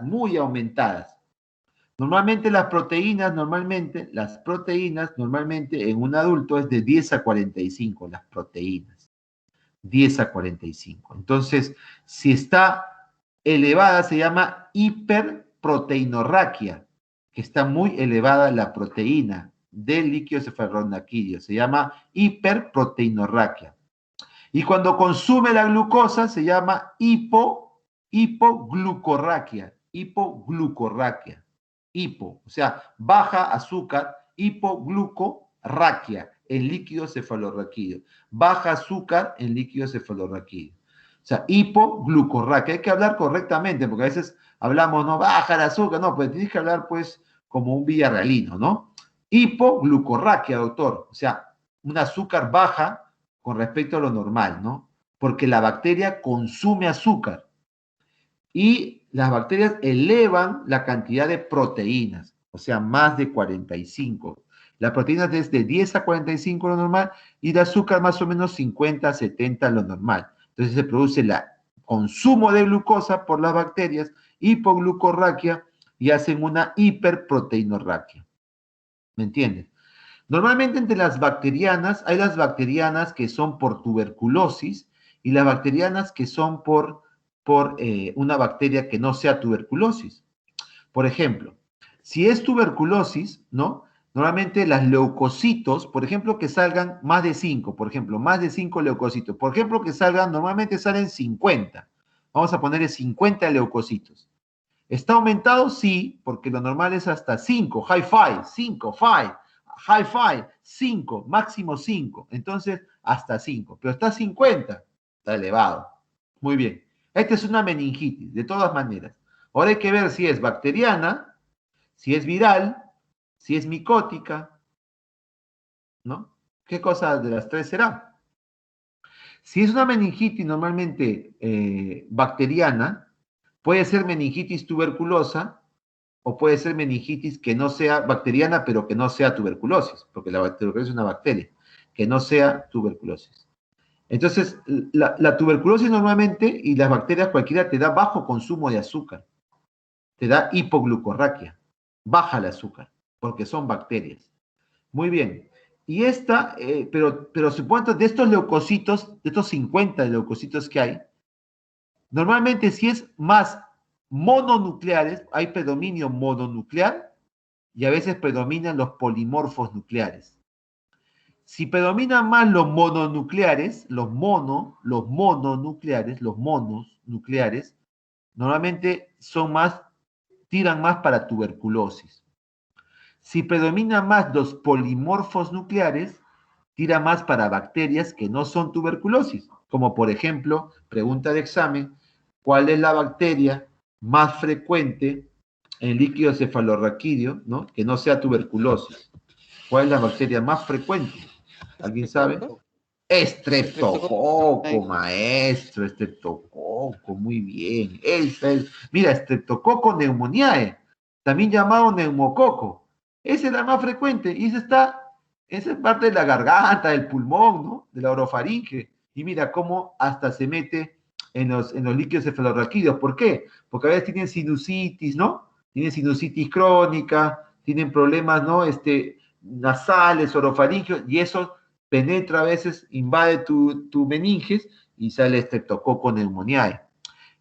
muy aumentadas. Normalmente las proteínas en un adulto es de 10 a 45, las proteínas. 10 a 45. Entonces, si está elevada, se llama hiperproteinorraquia, que está muy elevada la proteína del líquido cefalorraquídeo. Se llama hiperproteinorraquia. Y cuando consume la glucosa, se llama hipoglucorraquia. O sea, baja azúcar, hipoglucorraquia en líquido cefalorraquídeo. Baja azúcar en líquido cefalorraquídeo. O sea, hipoglucorraquia. Hay que hablar correctamente, porque a veces hablamos, no, baja el azúcar. No, pues tienes que hablar, pues, como un villarrealino, ¿no? Hipoglucorraquia, doctor. O sea, un azúcar baja con respecto a lo normal, ¿no? Porque la bacteria consume azúcar y las bacterias elevan la cantidad de proteínas, o sea, más de 45. La proteína es de 10 a 45 lo normal y de azúcar más o menos 50 a 70 lo normal. Entonces se produce el consumo de glucosa por las bacterias, hipoglucorraquia, y hacen una hiperproteinorraquia. ¿Me entiendes? Normalmente entre las bacterianas, hay las bacterianas que son por tuberculosis y las bacterianas que son por una bacteria que no sea tuberculosis. Por ejemplo, si es tuberculosis, ¿no? Normalmente las leucocitos, por ejemplo, que salgan más de 5, por ejemplo, más de 5 leucocitos. Por ejemplo, que salgan, normalmente salen 50. Vamos a ponerle 50 leucocitos. ¿Está aumentado? Sí, porque lo normal es hasta 5, high five, 5, five, high five, 5, máximo 5. Entonces, hasta 5. Pero está 50, está elevado. Muy bien. Esta es una meningitis, de todas maneras. Ahora hay que ver si es bacteriana, si es viral, si es micótica, ¿no? ¿Qué cosa de las tres será? Si es una meningitis normalmente bacteriana, puede ser meningitis tuberculosa o puede ser meningitis que no sea bacteriana, pero que no sea tuberculosis, porque la tuberculosis es una bacteria, que no sea tuberculosis. Entonces, la tuberculosis normalmente y las bacterias cualquiera te da bajo consumo de azúcar, te da hipoglucorraquia, baja el azúcar, porque son bacterias. Muy bien. Y esta, pero supongo de estos leucocitos, de estos 50 leucocitos que hay, normalmente si es más mononucleares, hay predominio mononuclear y a veces predominan los polimorfos nucleares. Si predominan más los mononucleares, los mononucleares, los monos nucleares, normalmente tiran más para tuberculosis. Si predominan más los polimorfos nucleares, tira más para bacterias que no son tuberculosis, como por ejemplo, pregunta de examen, ¿cuál es la bacteria más frecuente en líquido cefalorraquídeo, ¿no? Que no sea tuberculosis? ¿Cuál es la bacteria más frecuente? ¿Alguien sabe? Estreptococo, maestro, estreptococo, muy bien. Esa es, mira, estreptococo pneumoniae, también llamado neumococo. Esa es la más frecuente y esa es parte de la garganta, del pulmón, ¿no? De la orofaringe. Y mira cómo hasta se mete en los líquidos cefalorraquídeos. ¿Por qué? Porque a veces tienen sinusitis, ¿no? Tienen sinusitis crónica, tienen problemas, ¿no? Nasales, orofaringeos, y eso penetra a veces, invade tu meninges y sale Streptococcus pneumoniae.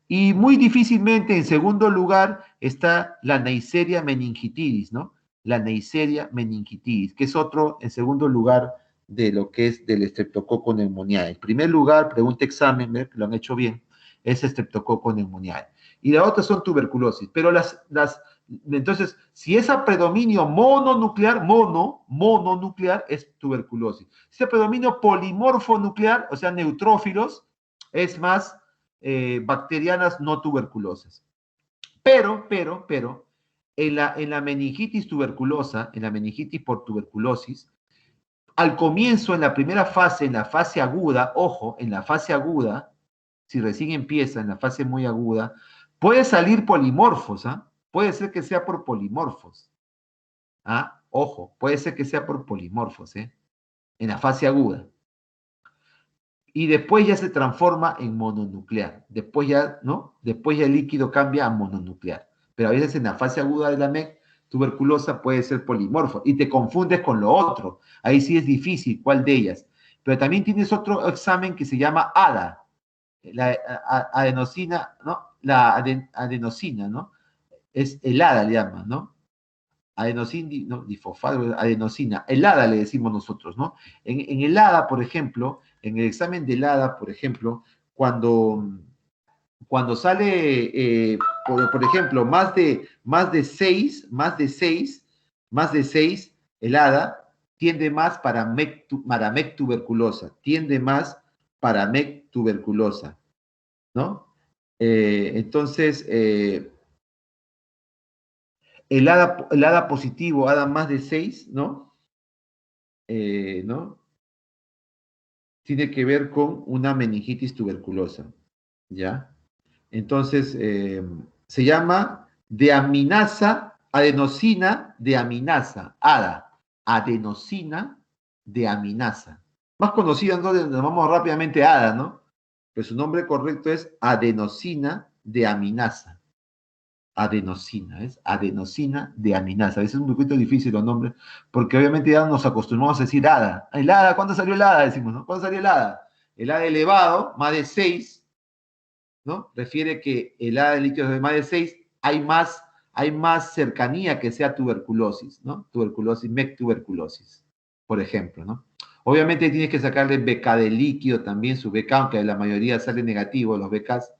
Y muy difícilmente, en segundo lugar, está la Neisseria meningitidis, ¿no? La Neisseria meningitidis, que es otro, en segundo lugar, de lo que es del Streptococcus pneumoniae. En primer lugar, pregunta examen, lo han hecho bien, es Streptococcus pneumoniae. Y la otra son tuberculosis, pero entonces, si es a predominio mononuclear, mononuclear es tuberculosis. Si es a predominio polimorfo nuclear, o sea, neutrófilos, es más bacterianas no tuberculosas. Pero, en la meningitis tuberculosa, en la meningitis por tuberculosis, al comienzo, en la primera fase, en la fase aguda, ojo, en la fase aguda, si recién empieza, en la fase muy aguda, puede salir polimorfos, ¿ah? Puede ser que sea por polimorfos. ¿Ah? Ojo, puede ser que sea por polimorfos, ¿eh? En la fase aguda. Y después ya se transforma en mononuclear. Después ya, ¿no? Después ya el líquido cambia a mononuclear. Pero a veces en la fase aguda de la MEC, tuberculosa puede ser polimorfo. Y te confundes con lo otro. Ahí sí es difícil, ¿cuál de ellas? Pero también tienes otro examen que se llama ADA. La adenosina, ¿no? Adenosina, ¿no? Es el ADA, le llaman, ¿no? Adenosina, no, difosfato, adenosina, el ADA le decimos nosotros, ¿no? En el ADA, por ejemplo, en el examen del ADA, por ejemplo, cuando sale, por ejemplo, más de 6, el ADA tiende más para MEC tuberculosa, tiende más para MEC tuberculosa, ¿no? Entonces, el ADA positivo, ADA más de 6, ¿no? ¿No? tiene que ver con una meningitis tuberculosa, ¿ya? Entonces, se llama deaminasa, adenosina deaminasa, ADA, adenosina deaminasa. Más conocida, entonces, nos vamos rápidamente a ADA, ¿no? Pero su nombre correcto es adenosina deaminasa. Adenosina, ¿ves? Adenosina deaminasa. A veces es un poquito difícil los nombres, porque obviamente ya nos acostumbramos a decir ADA. El ADA, ¿cuándo salió el ADA? Decimos, ¿no? ¿Cuándo salió el ADA? El ADA elevado, más de 6, ¿no? Refiere que el ADA de líquidos de más de 6 hay más cercanía que sea tuberculosis, ¿no? Tuberculosis, mectuberculosis, por ejemplo, ¿no? Obviamente tienes que sacarle BK de líquido también, su BK, aunque la mayoría sale negativo, los BKs,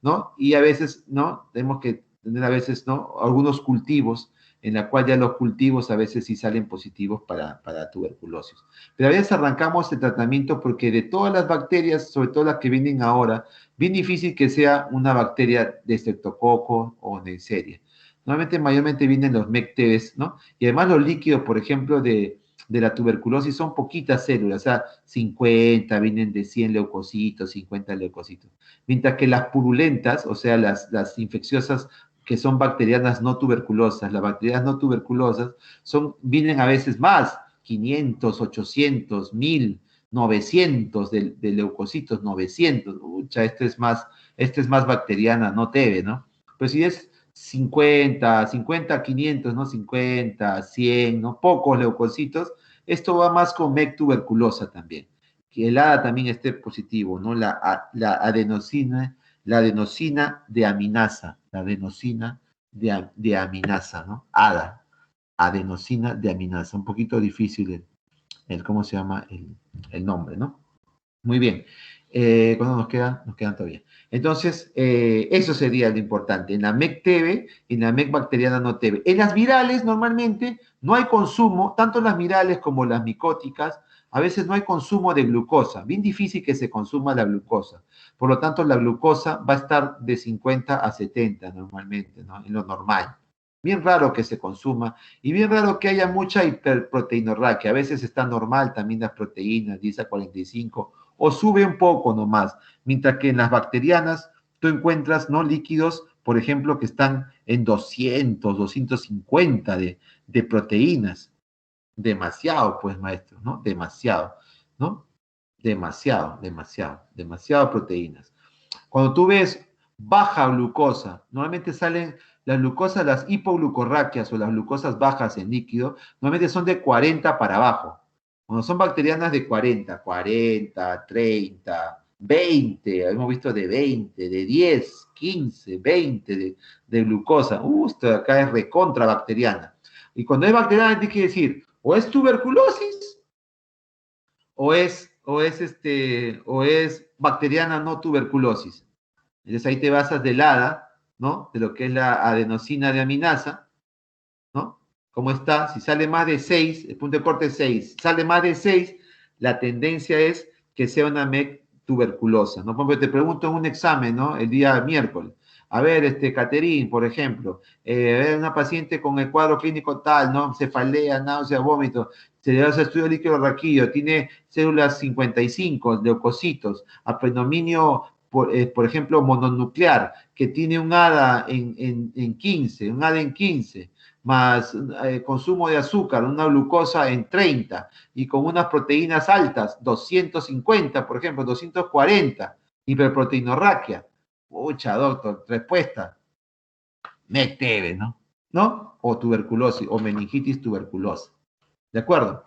¿no? Y a veces, ¿no? Tenemos que tener a veces, ¿no? Algunos cultivos, en la cual ya los cultivos a veces sí salen positivos para tuberculosis. Pero a veces arrancamos el tratamiento porque de todas las bacterias, sobre todo las que vienen ahora, bien difícil que sea una bacteria de estreptococo o Neisseria. Normalmente, mayormente vienen los MECTES, ¿no? Y además los líquidos, por ejemplo, de la tuberculosis son poquitas células, o sea, 50, vienen de 100 leucocitos, 50 leucocitos. Mientras que las purulentas, o sea, las infecciosas que son bacterianas no tuberculosas, las bacterias no tuberculosas vienen a veces más, 500, 800, 1000, 900 de leucocitos, 900. Ucha, este es más bacteriana, no TB, ¿no? Pues si es 50, 500, ¿no? 50, 100, ¿no? Pocos leucocitos, esto va más con MEC tuberculosa también. Que el ADA también esté positivo, ¿no? La adenosina deaminasa, deaminasa, ¿no? ADA, adenosina deaminasa. Un poquito difícil ¿cómo se llama? El nombre, ¿no? Muy bien. ¿Cuánto nos queda? Nos quedan todavía. Entonces, eso sería lo importante. En la MEC-TB y en la MEC bacteriana no TB. En las virales, normalmente, no hay consumo, tanto las virales como las micóticas, a veces no hay consumo de glucosa. Bien difícil que se consuma la glucosa. Por lo tanto, la glucosa va a estar de 50 a 70 normalmente, ¿no? En lo normal. Bien raro que se consuma y bien raro que haya mucha hiperproteinorraquia. A veces está normal también las proteínas, 10 a 45, o sube un poco nomás. Mientras que en las bacterianas tú encuentras, ¿no? Líquidos, por ejemplo, que están en 200, 250 de proteínas. Demasiado, pues, maestro, ¿no? Demasiado, ¿no? Demasiado proteínas. Cuando tú ves baja glucosa, normalmente salen las glucosas, las hipoglucorraquias o las glucosas bajas en líquido, normalmente son de 40 para abajo. Cuando son bacterianas de 40, 30, 20, hemos visto de 20, de 10, 15, 20 de glucosa. Esto de acá es recontra bacteriana. Y cuando es bacteriana, tienes que decir, o es tuberculosis, o es bacteriana no tuberculosis. Entonces ahí te basas del ADA, ¿no? De lo que es la adenosina deaminasa, ¿no? ¿Cómo está? Si sale más de 6, el punto de corte es 6, sale más de 6, la tendencia es que sea una MEC tuberculosa, ¿no? Por ejemplo, te pregunto en un examen, ¿no? El día miércoles. A ver, Caterín, por ejemplo, a ver, una paciente con el cuadro clínico tal, ¿no? Cefalea, náusea, vómito, se le hace estudio líquido raquídeo, tiene células 55, leucocitos, apredominio, por ejemplo, mononuclear, que tiene un ADA en 15, un ADA en 15, más consumo de azúcar, una glucosa en 30, y con unas proteínas altas, 250, por ejemplo, 240, hiperproteinorraquia. Pucha, doctor, respuesta, MECTEB, ¿no? ¿No? O tuberculosis, o meningitis tuberculosa. ¿De acuerdo?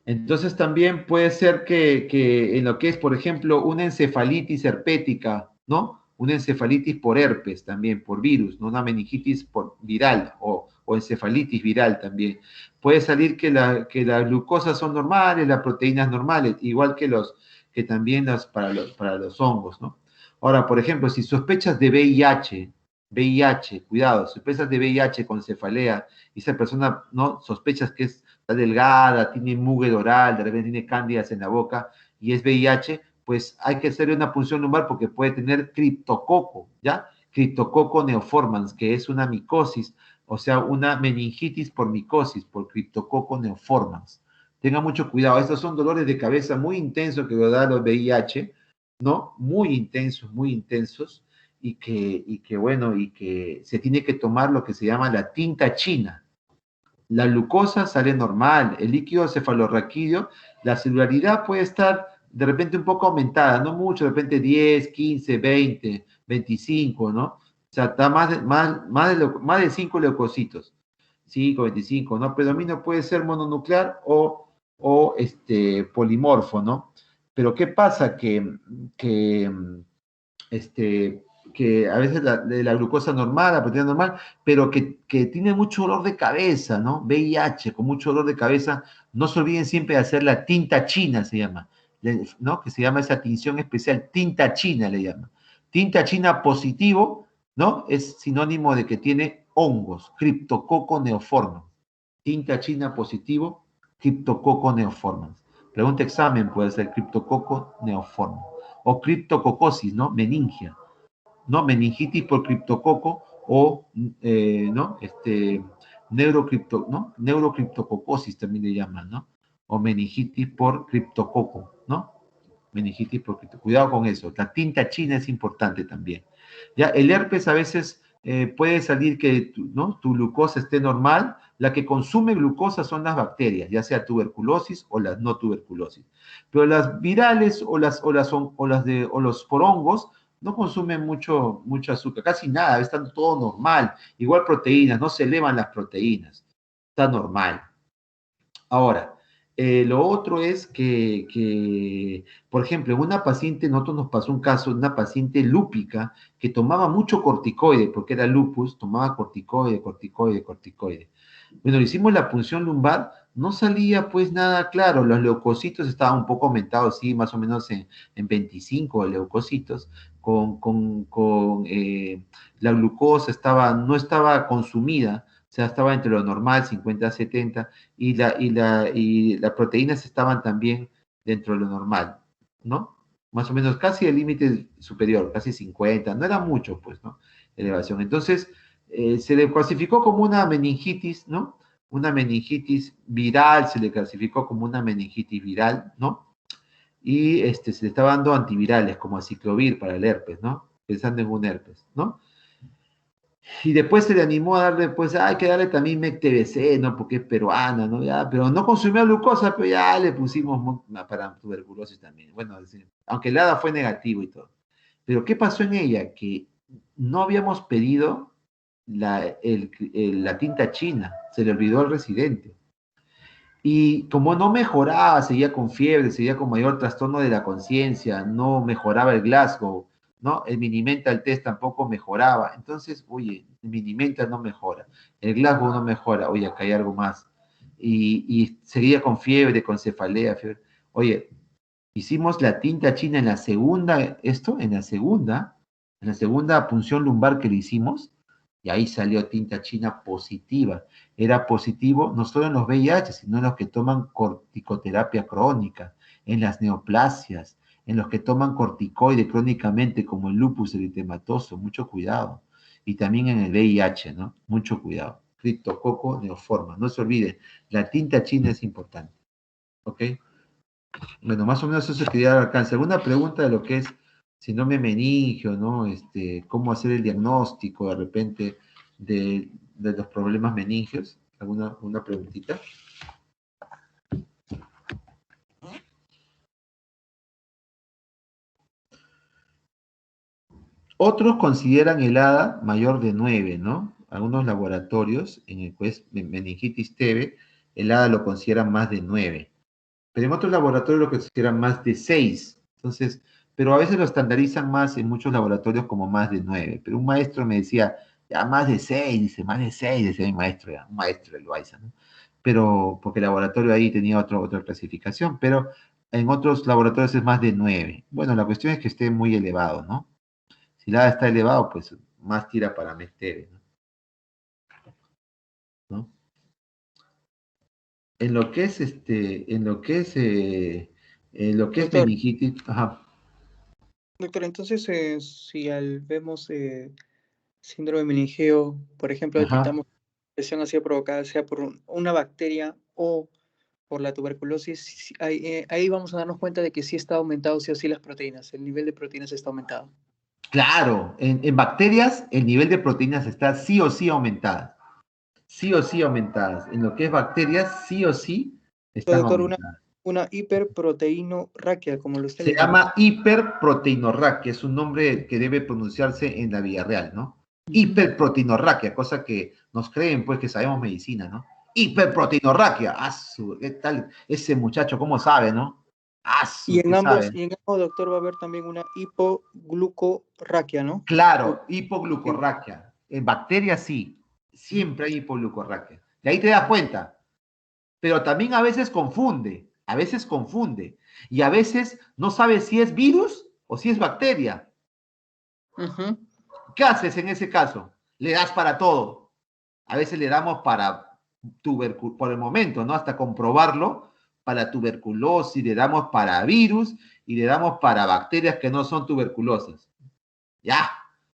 Entonces también puede ser que en lo que es, por ejemplo, una encefalitis herpética, ¿no? Una encefalitis por herpes también, por virus, ¿no? Una meningitis viral o encefalitis viral también. Puede salir que las glucosas son normales, las proteínas normales, igual que también para los hongos, ¿no? Ahora, por ejemplo, si sospechas de VIH, cuidado, sospechas de VIH con cefalea, y esa persona, ¿no? Sospechas que está delgada, tiene mugre oral, de repente tiene cándidas en la boca y es VIH, pues hay que hacerle una punción lumbar porque puede tener criptococo, ¿ya? Criptococo neoformans, que es una micosis, o sea, una meningitis por micosis, por criptococo neoformans, Tenga mucho cuidado. Estos son dolores de cabeza muy intensos que lo da los VIH, ¿no? Muy intensos, y que se tiene que tomar lo que se llama la tinta china. La glucosa sale normal, el líquido cefalorraquídeo, la celularidad puede estar de repente un poco aumentada, no mucho, de repente 10, 15, 20, 25, ¿no? O sea, está más de 5 leucocitos, 5, 25, ¿no? Predomino puede ser mononuclear o polimorfo, ¿no? Pero ¿qué pasa? Que este, que a veces la glucosa normal, la proteína normal, pero que tiene mucho dolor de cabeza, ¿no? VIH, con mucho dolor de cabeza, no se olviden siempre de hacer la tinta china, se llama, ¿no? Que se llama esa tinción especial, tinta china le llama. Tinta china positivo, ¿no? Es sinónimo de que tiene hongos, Cryptococcus neoformans. Tinta china positivo, Cryptococcus neoformans. Pregunta examen puede ser Cryptococcus neoformans o criptococosis, ¿no? Meningia, ¿no? Meningitis por criptococo o, ¿no? ¿no? Neurocriptococosis también le llaman, ¿no? O meningitis por criptococo, ¿no? Meningitis por criptococo. Cuidado con eso. La tinta china es importante también. Ya, el herpes a veces puede salir que ¿no? Tu glucosa esté normal. La que consume glucosa son las bacterias, ya sea tuberculosis o las no tuberculosis. Pero las virales o los porongos no consumen mucho azúcar, casi nada, están todo normal. Igual proteínas, no se elevan las proteínas, está normal. Ahora, lo otro es por ejemplo, en una paciente, nosotros nos pasó un caso de una paciente lúpica que tomaba mucho corticoide, porque era lupus, tomaba corticoide. Bueno, le hicimos la punción lumbar, no salía pues nada claro, los leucocitos estaban un poco aumentados, sí, más o menos en 25 leucocitos, la glucosa no estaba consumida, o sea, estaba entre lo normal, 50 a 70, y las proteínas estaban también dentro de lo normal, ¿no? Más o menos casi el límite superior, casi 50, no era mucho, pues, ¿no? Elevación. Entonces, se le clasificó como una meningitis, ¿no? Una meningitis viral, se le clasificó como una meningitis viral, ¿no? Y se le estaba dando antivirales como aciclovir para el herpes, ¿no? Pensando en un herpes, ¿no? Y después se le animó a darle, pues, hay que darle también MEC-TBC, ¿no? Porque es peruana, ¿no? Ya, pero no consumió glucosa, pero ya le pusimos para tuberculosis también. Bueno, aunque el ADA fue negativo y todo. Pero ¿qué pasó en ella? Que no habíamos pedido la tinta china, se le olvidó al residente. Y como no mejoraba, seguía con fiebre, seguía con mayor trastorno de la conciencia, no mejoraba el Glasgow, ¿no? El Minimental test tampoco mejoraba. Entonces, oye, el Minimental no mejora, el Glasgow no mejora, oye, acá hay algo más. Y seguía con fiebre, con cefalea, fiebre. Oye, hicimos la tinta china en la segunda, en la segunda punción lumbar que le hicimos, y ahí salió tinta china positiva. Era positivo no solo en los VIH, sino en los que toman corticoterapia crónica, en las neoplasias, en los que toman corticoide crónicamente, como el lupus eritematoso, mucho cuidado. Y también en el VIH, ¿no? Mucho cuidado. Criptococo neoforma. No se olviden, la tinta china es importante. ¿Ok? Bueno, más o menos eso quería dar acá. Segunda pregunta de lo que es síndrome meningio, ¿no? Cómo hacer el diagnóstico de repente de los problemas meningios. ¿Alguna preguntita? Otros consideran el ADA mayor de 9, ¿no? Algunos laboratorios, en el que es meningitis TB, el ADA lo consideran más de 9. Pero en otros laboratorios lo consideran más de 6. Entonces, pero a veces lo estandarizan más en muchos laboratorios como más de 9. Pero un maestro me decía, ya más de 6, dice, más de 6, decía mi maestro, ya, un maestro de Loaiza, ¿no? Pero, porque el laboratorio ahí tenía otra clasificación, pero en otros laboratorios es más de 9. Bueno, la cuestión es que esté muy elevado, ¿no? Si la está elevado, pues más tira para MECTERE, ¿no? En lo que es Doctor, meningitis, ajá, doctor, entonces si vemos síndrome meningeo, por ejemplo, ajá. detectamos lesión así provocada sea por una bacteria o por la tuberculosis, ahí vamos a darnos cuenta de que sí está aumentado, sí o sí, las proteínas. El nivel de proteínas está aumentado. Claro, en bacterias el nivel de proteínas está sí o sí aumentadas. Sí o sí aumentadas. En lo que es bacterias, sí o sí están Doctor, aumentadas. una hiperproteinorraquia, como lo está Se indicando. llama hiperproteinorraquia, es un nombre que debe pronunciarse en la vida real, ¿no? Hiperproteinorraquia, cosa que nos creen, pues, que sabemos medicina, ¿no? Hiperproteinorraquia, ¿qué tal? Ese muchacho, ¿cómo sabe, no? ¿Qué sabe? Y en ambos, doctor, va a haber también una hipoglucorraquia, ¿no? Claro, hipoglucorraquia. En bacterias sí, siempre hay hipoglucorraquia. De ahí te das cuenta. Pero también a veces confunde, y a veces no sabes si es virus o si es bacteria. Ujú. ¿Qué haces en ese caso? Le das para todo. A veces le damos para por el momento, ¿no? Hasta comprobarlo, para tuberculosis, le damos para virus y le damos para bacterias que no son tuberculosas. Ya,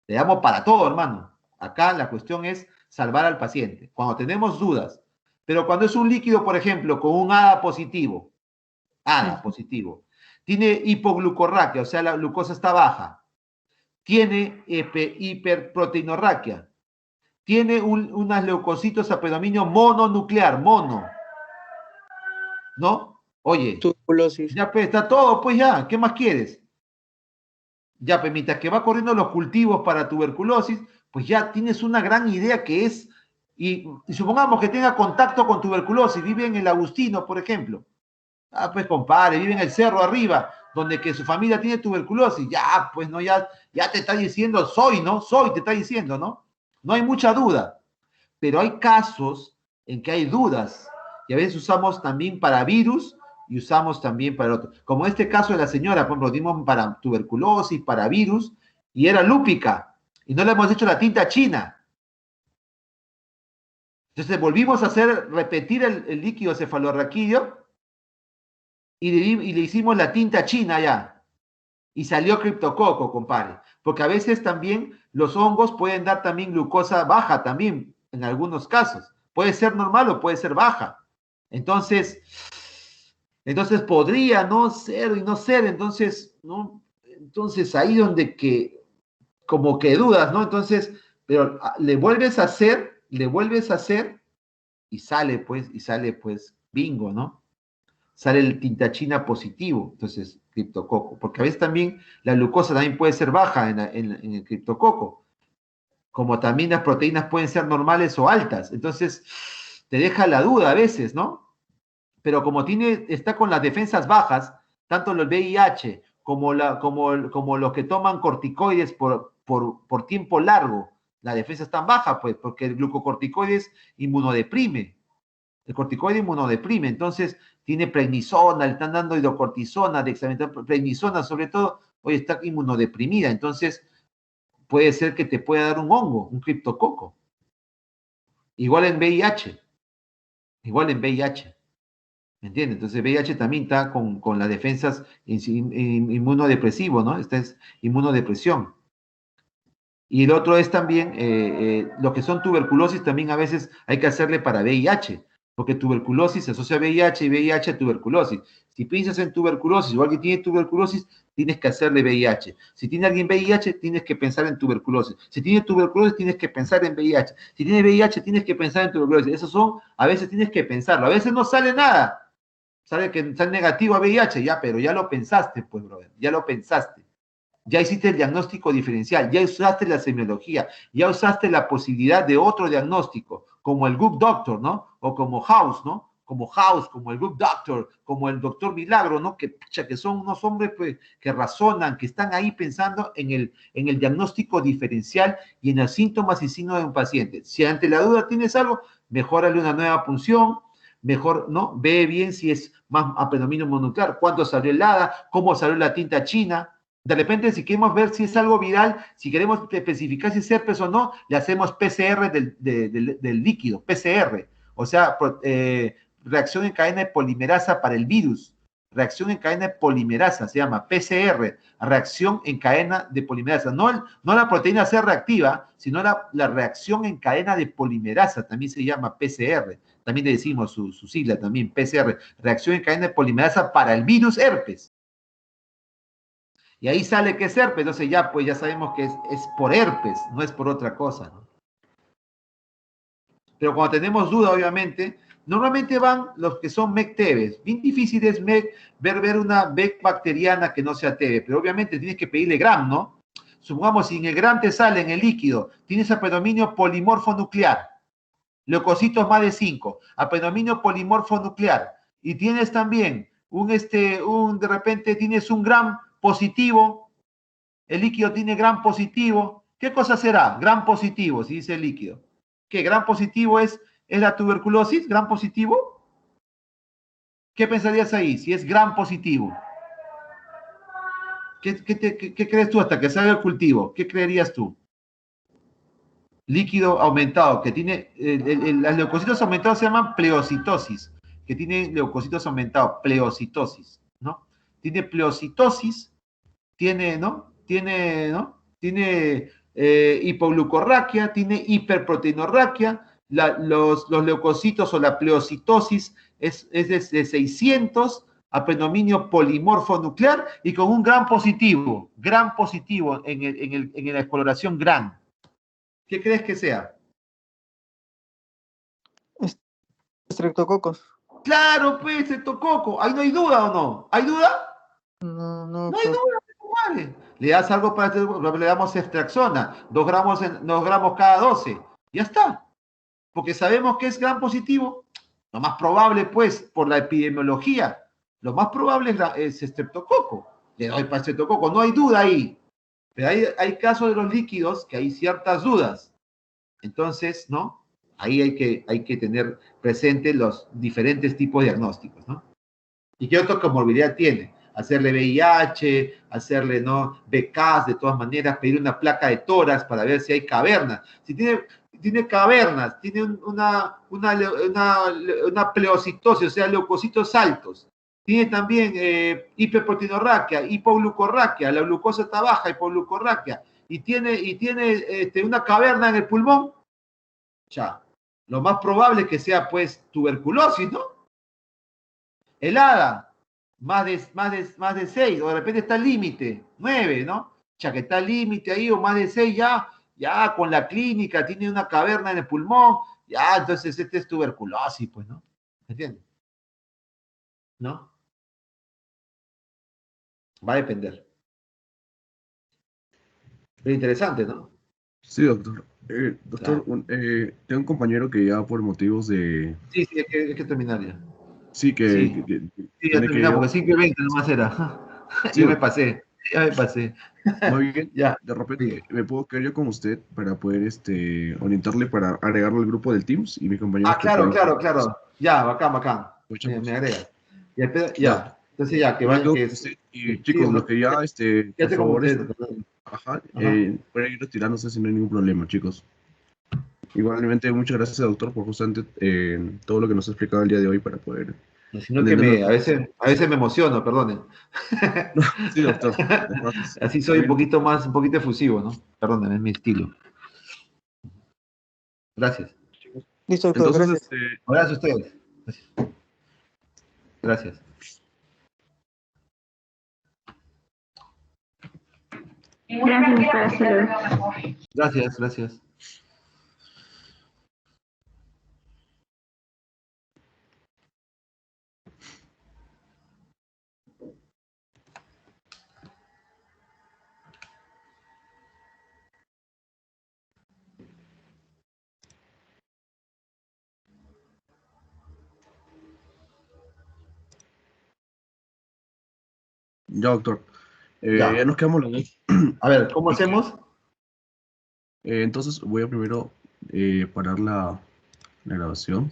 le damos para todo, hermano. Acá la cuestión es salvar al paciente. Cuando tenemos dudas, pero cuando es un líquido, por ejemplo, con un ADA positivo, tiene hipoglucorraquia, o sea, la glucosa está baja, tiene hiperproteinorraquia, tiene unas leucocitos a predominio mononuclear, ¿no? Oye, Tuberculosis. ya pues, está todo, pues ya, ¿qué más quieres? Ya, pues mientras que va corriendo los cultivos para tuberculosis, pues ya tienes una gran idea que es, y supongamos que tenga contacto con tuberculosis, vive en el Agustino, por ejemplo. Ah, pues compadre, vive en el cerro arriba, donde que su familia tiene tuberculosis. Ya, pues no, ya te está diciendo, ¿no? Te está diciendo, ¿no? No hay mucha duda. Pero hay casos en que hay dudas y a veces usamos también para virus y usamos también para otro. Como este caso de la señora, por ejemplo, dimos para tuberculosis, para virus y era lúpica y no le hemos hecho la tinta china. Entonces volvimos a repetir el líquido cefalorraquídeo y le hicimos la tinta china ya. Y salió criptococo, compadre. Porque a veces también los hongos pueden dar también glucosa baja también, en algunos casos. Puede ser normal o puede ser baja. Entonces podría no ser y no ser. Entonces, ¿no? Entonces ahí donde que, como que dudas, ¿no? Entonces, pero le vuelves a hacer y sale pues, bingo, ¿no? Sale el tintachina positivo, entonces criptococo, porque a veces también la glucosa también puede ser baja en el criptococo, como también las proteínas pueden ser normales o altas, entonces te deja la duda a veces, ¿no? Pero como está con las defensas bajas, tanto el VIH como los que toman corticoides por tiempo largo, la defensa está baja, pues, porque el glucocorticoides inmunodeprime. El corticoide inmunodeprime, entonces tiene prednisona, le están dando hidrocortisona, prednisona sobre todo, hoy está inmunodeprimida, entonces puede ser que te pueda dar un hongo, un criptococo. Igual en VIH, ¿me entiendes? Entonces VIH también está con las defensas inmunodepresivo, ¿no? Esta es inmunodepresión. Y el otro es también, lo que son tuberculosis, también a veces hay que hacerle para VIH, porque tuberculosis se asocia a VIH y VIH a tuberculosis. Si piensas en tuberculosis o alguien tiene tuberculosis, tienes que hacerle VIH. Si tiene alguien VIH, tienes que pensar en tuberculosis. Si tiene tuberculosis, tienes que pensar en VIH. Si tiene VIH, tienes que pensar en tuberculosis. Esos son, a veces tienes que pensarlo. A veces no sale nada. Sale negativo a VIH, ya, pero ya lo pensaste, pues, brother. Ya lo pensaste. Ya hiciste el diagnóstico diferencial, ya usaste la semiología, ya usaste la posibilidad de otro diagnóstico, como el Good Doctor, ¿no? O como House, ¿no? Como House, como el Good Doctor, como el Doctor Milagro, ¿no? Que son unos hombres pues, que razonan, que están ahí pensando en el diagnóstico diferencial y en los síntomas y signos de un paciente. Si ante la duda tienes algo, mejórale una nueva punción, mejor, ¿no? Ve bien si es más a predominio mononuclear, cuánto salió el ADA, cómo salió la tinta china. De repente, si queremos ver si es algo viral, si queremos especificar si es herpes o no, le hacemos PCR del líquido, PCR, o sea, reacción en cadena de polimerasa para el virus, reacción en cadena de polimerasa, se llama PCR, reacción en cadena de polimerasa. No la proteína C reactiva, sino la reacción en cadena de polimerasa, también se llama PCR. También le decimos su sigla también, PCR, reacción en cadena de polimerasa para el virus herpes. Y ahí sale que es herpes, entonces ya, pues ya sabemos que es por herpes, no es por otra cosa, ¿no? Pero cuando tenemos duda, obviamente, normalmente van los que son MEC-TB. Bien difícil es ver una MEC bacteriana que no sea TB, pero obviamente tienes que pedirle Gram, ¿no? Supongamos, si en el Gram te sale en el líquido, tienes apedominio polimorfo nuclear, leucocitos más de 5, apedominio polimorfo nuclear, y tienes también de repente tienes un Gram positivo, el líquido tiene Gram positivo, ¿qué cosa será? Gram positivo, si dice el líquido. ¿Qué Gram positivo es la tuberculosis? ¿Gram positivo? ¿Qué pensarías ahí si es Gram positivo? ¿Qué crees tú hasta que salga el cultivo? ¿Qué creerías tú? Líquido aumentado, que tiene, los leucocitos aumentados se llaman pleocitosis, que tiene leucocitos aumentados, pleocitosis, ¿no? Tiene pleocitosis, tiene hipoglucorraquia, tiene hiperproteinorraquia, los leucocitos o la pleocitosis es de 600, apedominio polimorfo nuclear y con un Gram positivo en la exploración Gram. ¿Qué crees que sea? Estreptococos. Claro, pues, estreptococo. ¿Ahí no hay duda o no? ¿Hay duda? No, No hay duda, compadre. Le das algo le damos ceftriaxona, 2 gramos cada 12. Ya está. Porque sabemos que es Gram positivo. Lo más probable, pues, por la epidemiología, lo más probable es estreptococo. Le doy para estreptococo, no hay duda ahí. Pero hay casos de los líquidos que hay ciertas dudas. Entonces, ¿no? Ahí hay que tener presente los diferentes tipos de diagnósticos, ¿no? ¿Y qué otra comorbilidad tiene? Hacerle VIH, hacerle, ¿no? BKs, de todas maneras, pedir una placa de tórax para ver si hay cavernas. Si tiene cavernas, tiene una pleocitosis, o sea, leucocitos altos. Tiene también hiperproteinorraquia, hipoglucorraquia, la glucosa está baja, hipoglucorraquia, y tiene una caverna en el pulmón, ya, lo más probable es que sea, pues, tuberculosis, ¿no? Helada, más de 6, o de repente está al límite, 9, ¿no? Ya que está al límite ahí, o más de 6, ya con la clínica, tiene una caverna en el pulmón, ya, entonces es tuberculosis, pues, ¿no? ¿Entiendes? ¿No? Va a depender. Pero interesante, ¿no? Sí, doctor. Doctor, Claro. tengo un compañero que ya por motivos de... Sí, hay que terminar ya. Sí, Sí, ya tiene que ir... terminamos, porque 5:20 nomás era. Sí, Ya me doctor. pasé. Más bien, Ya, de repente sí. me puedo quedar yo con usted para poder orientarle para agregarlo al grupo del Teams y mis compañeros que Claro, pueden... claro. Ya, bacán. Me Aprovechamos. agregas. Ya, Ya. Entonces ya, que yo me vayan, quedo que con usted. Y sí, chicos, los que ya, por quédate como favor, ustedes. ajá, Ajá. pueden ir retirándose sin ningún problema, chicos. Igualmente, muchas gracias, doctor, por justamente todo lo que nos ha explicado el día de hoy para poder Sino que entenderlo. a veces me emociono, perdonen. Sí, doctor. Entonces, Así soy también, un poquito efusivo, ¿no? Perdonen, es mi estilo. Gracias. chicos. Listo, doctor, Entonces, gracias. Gracias a ustedes. Gracias. Gracias, doctor. Hasta luego. Gracias. ya, doctor. Ya. Ya nos quedamos los dos. A ver, ¿cómo hacemos? Entonces, voy a primero parar la grabación.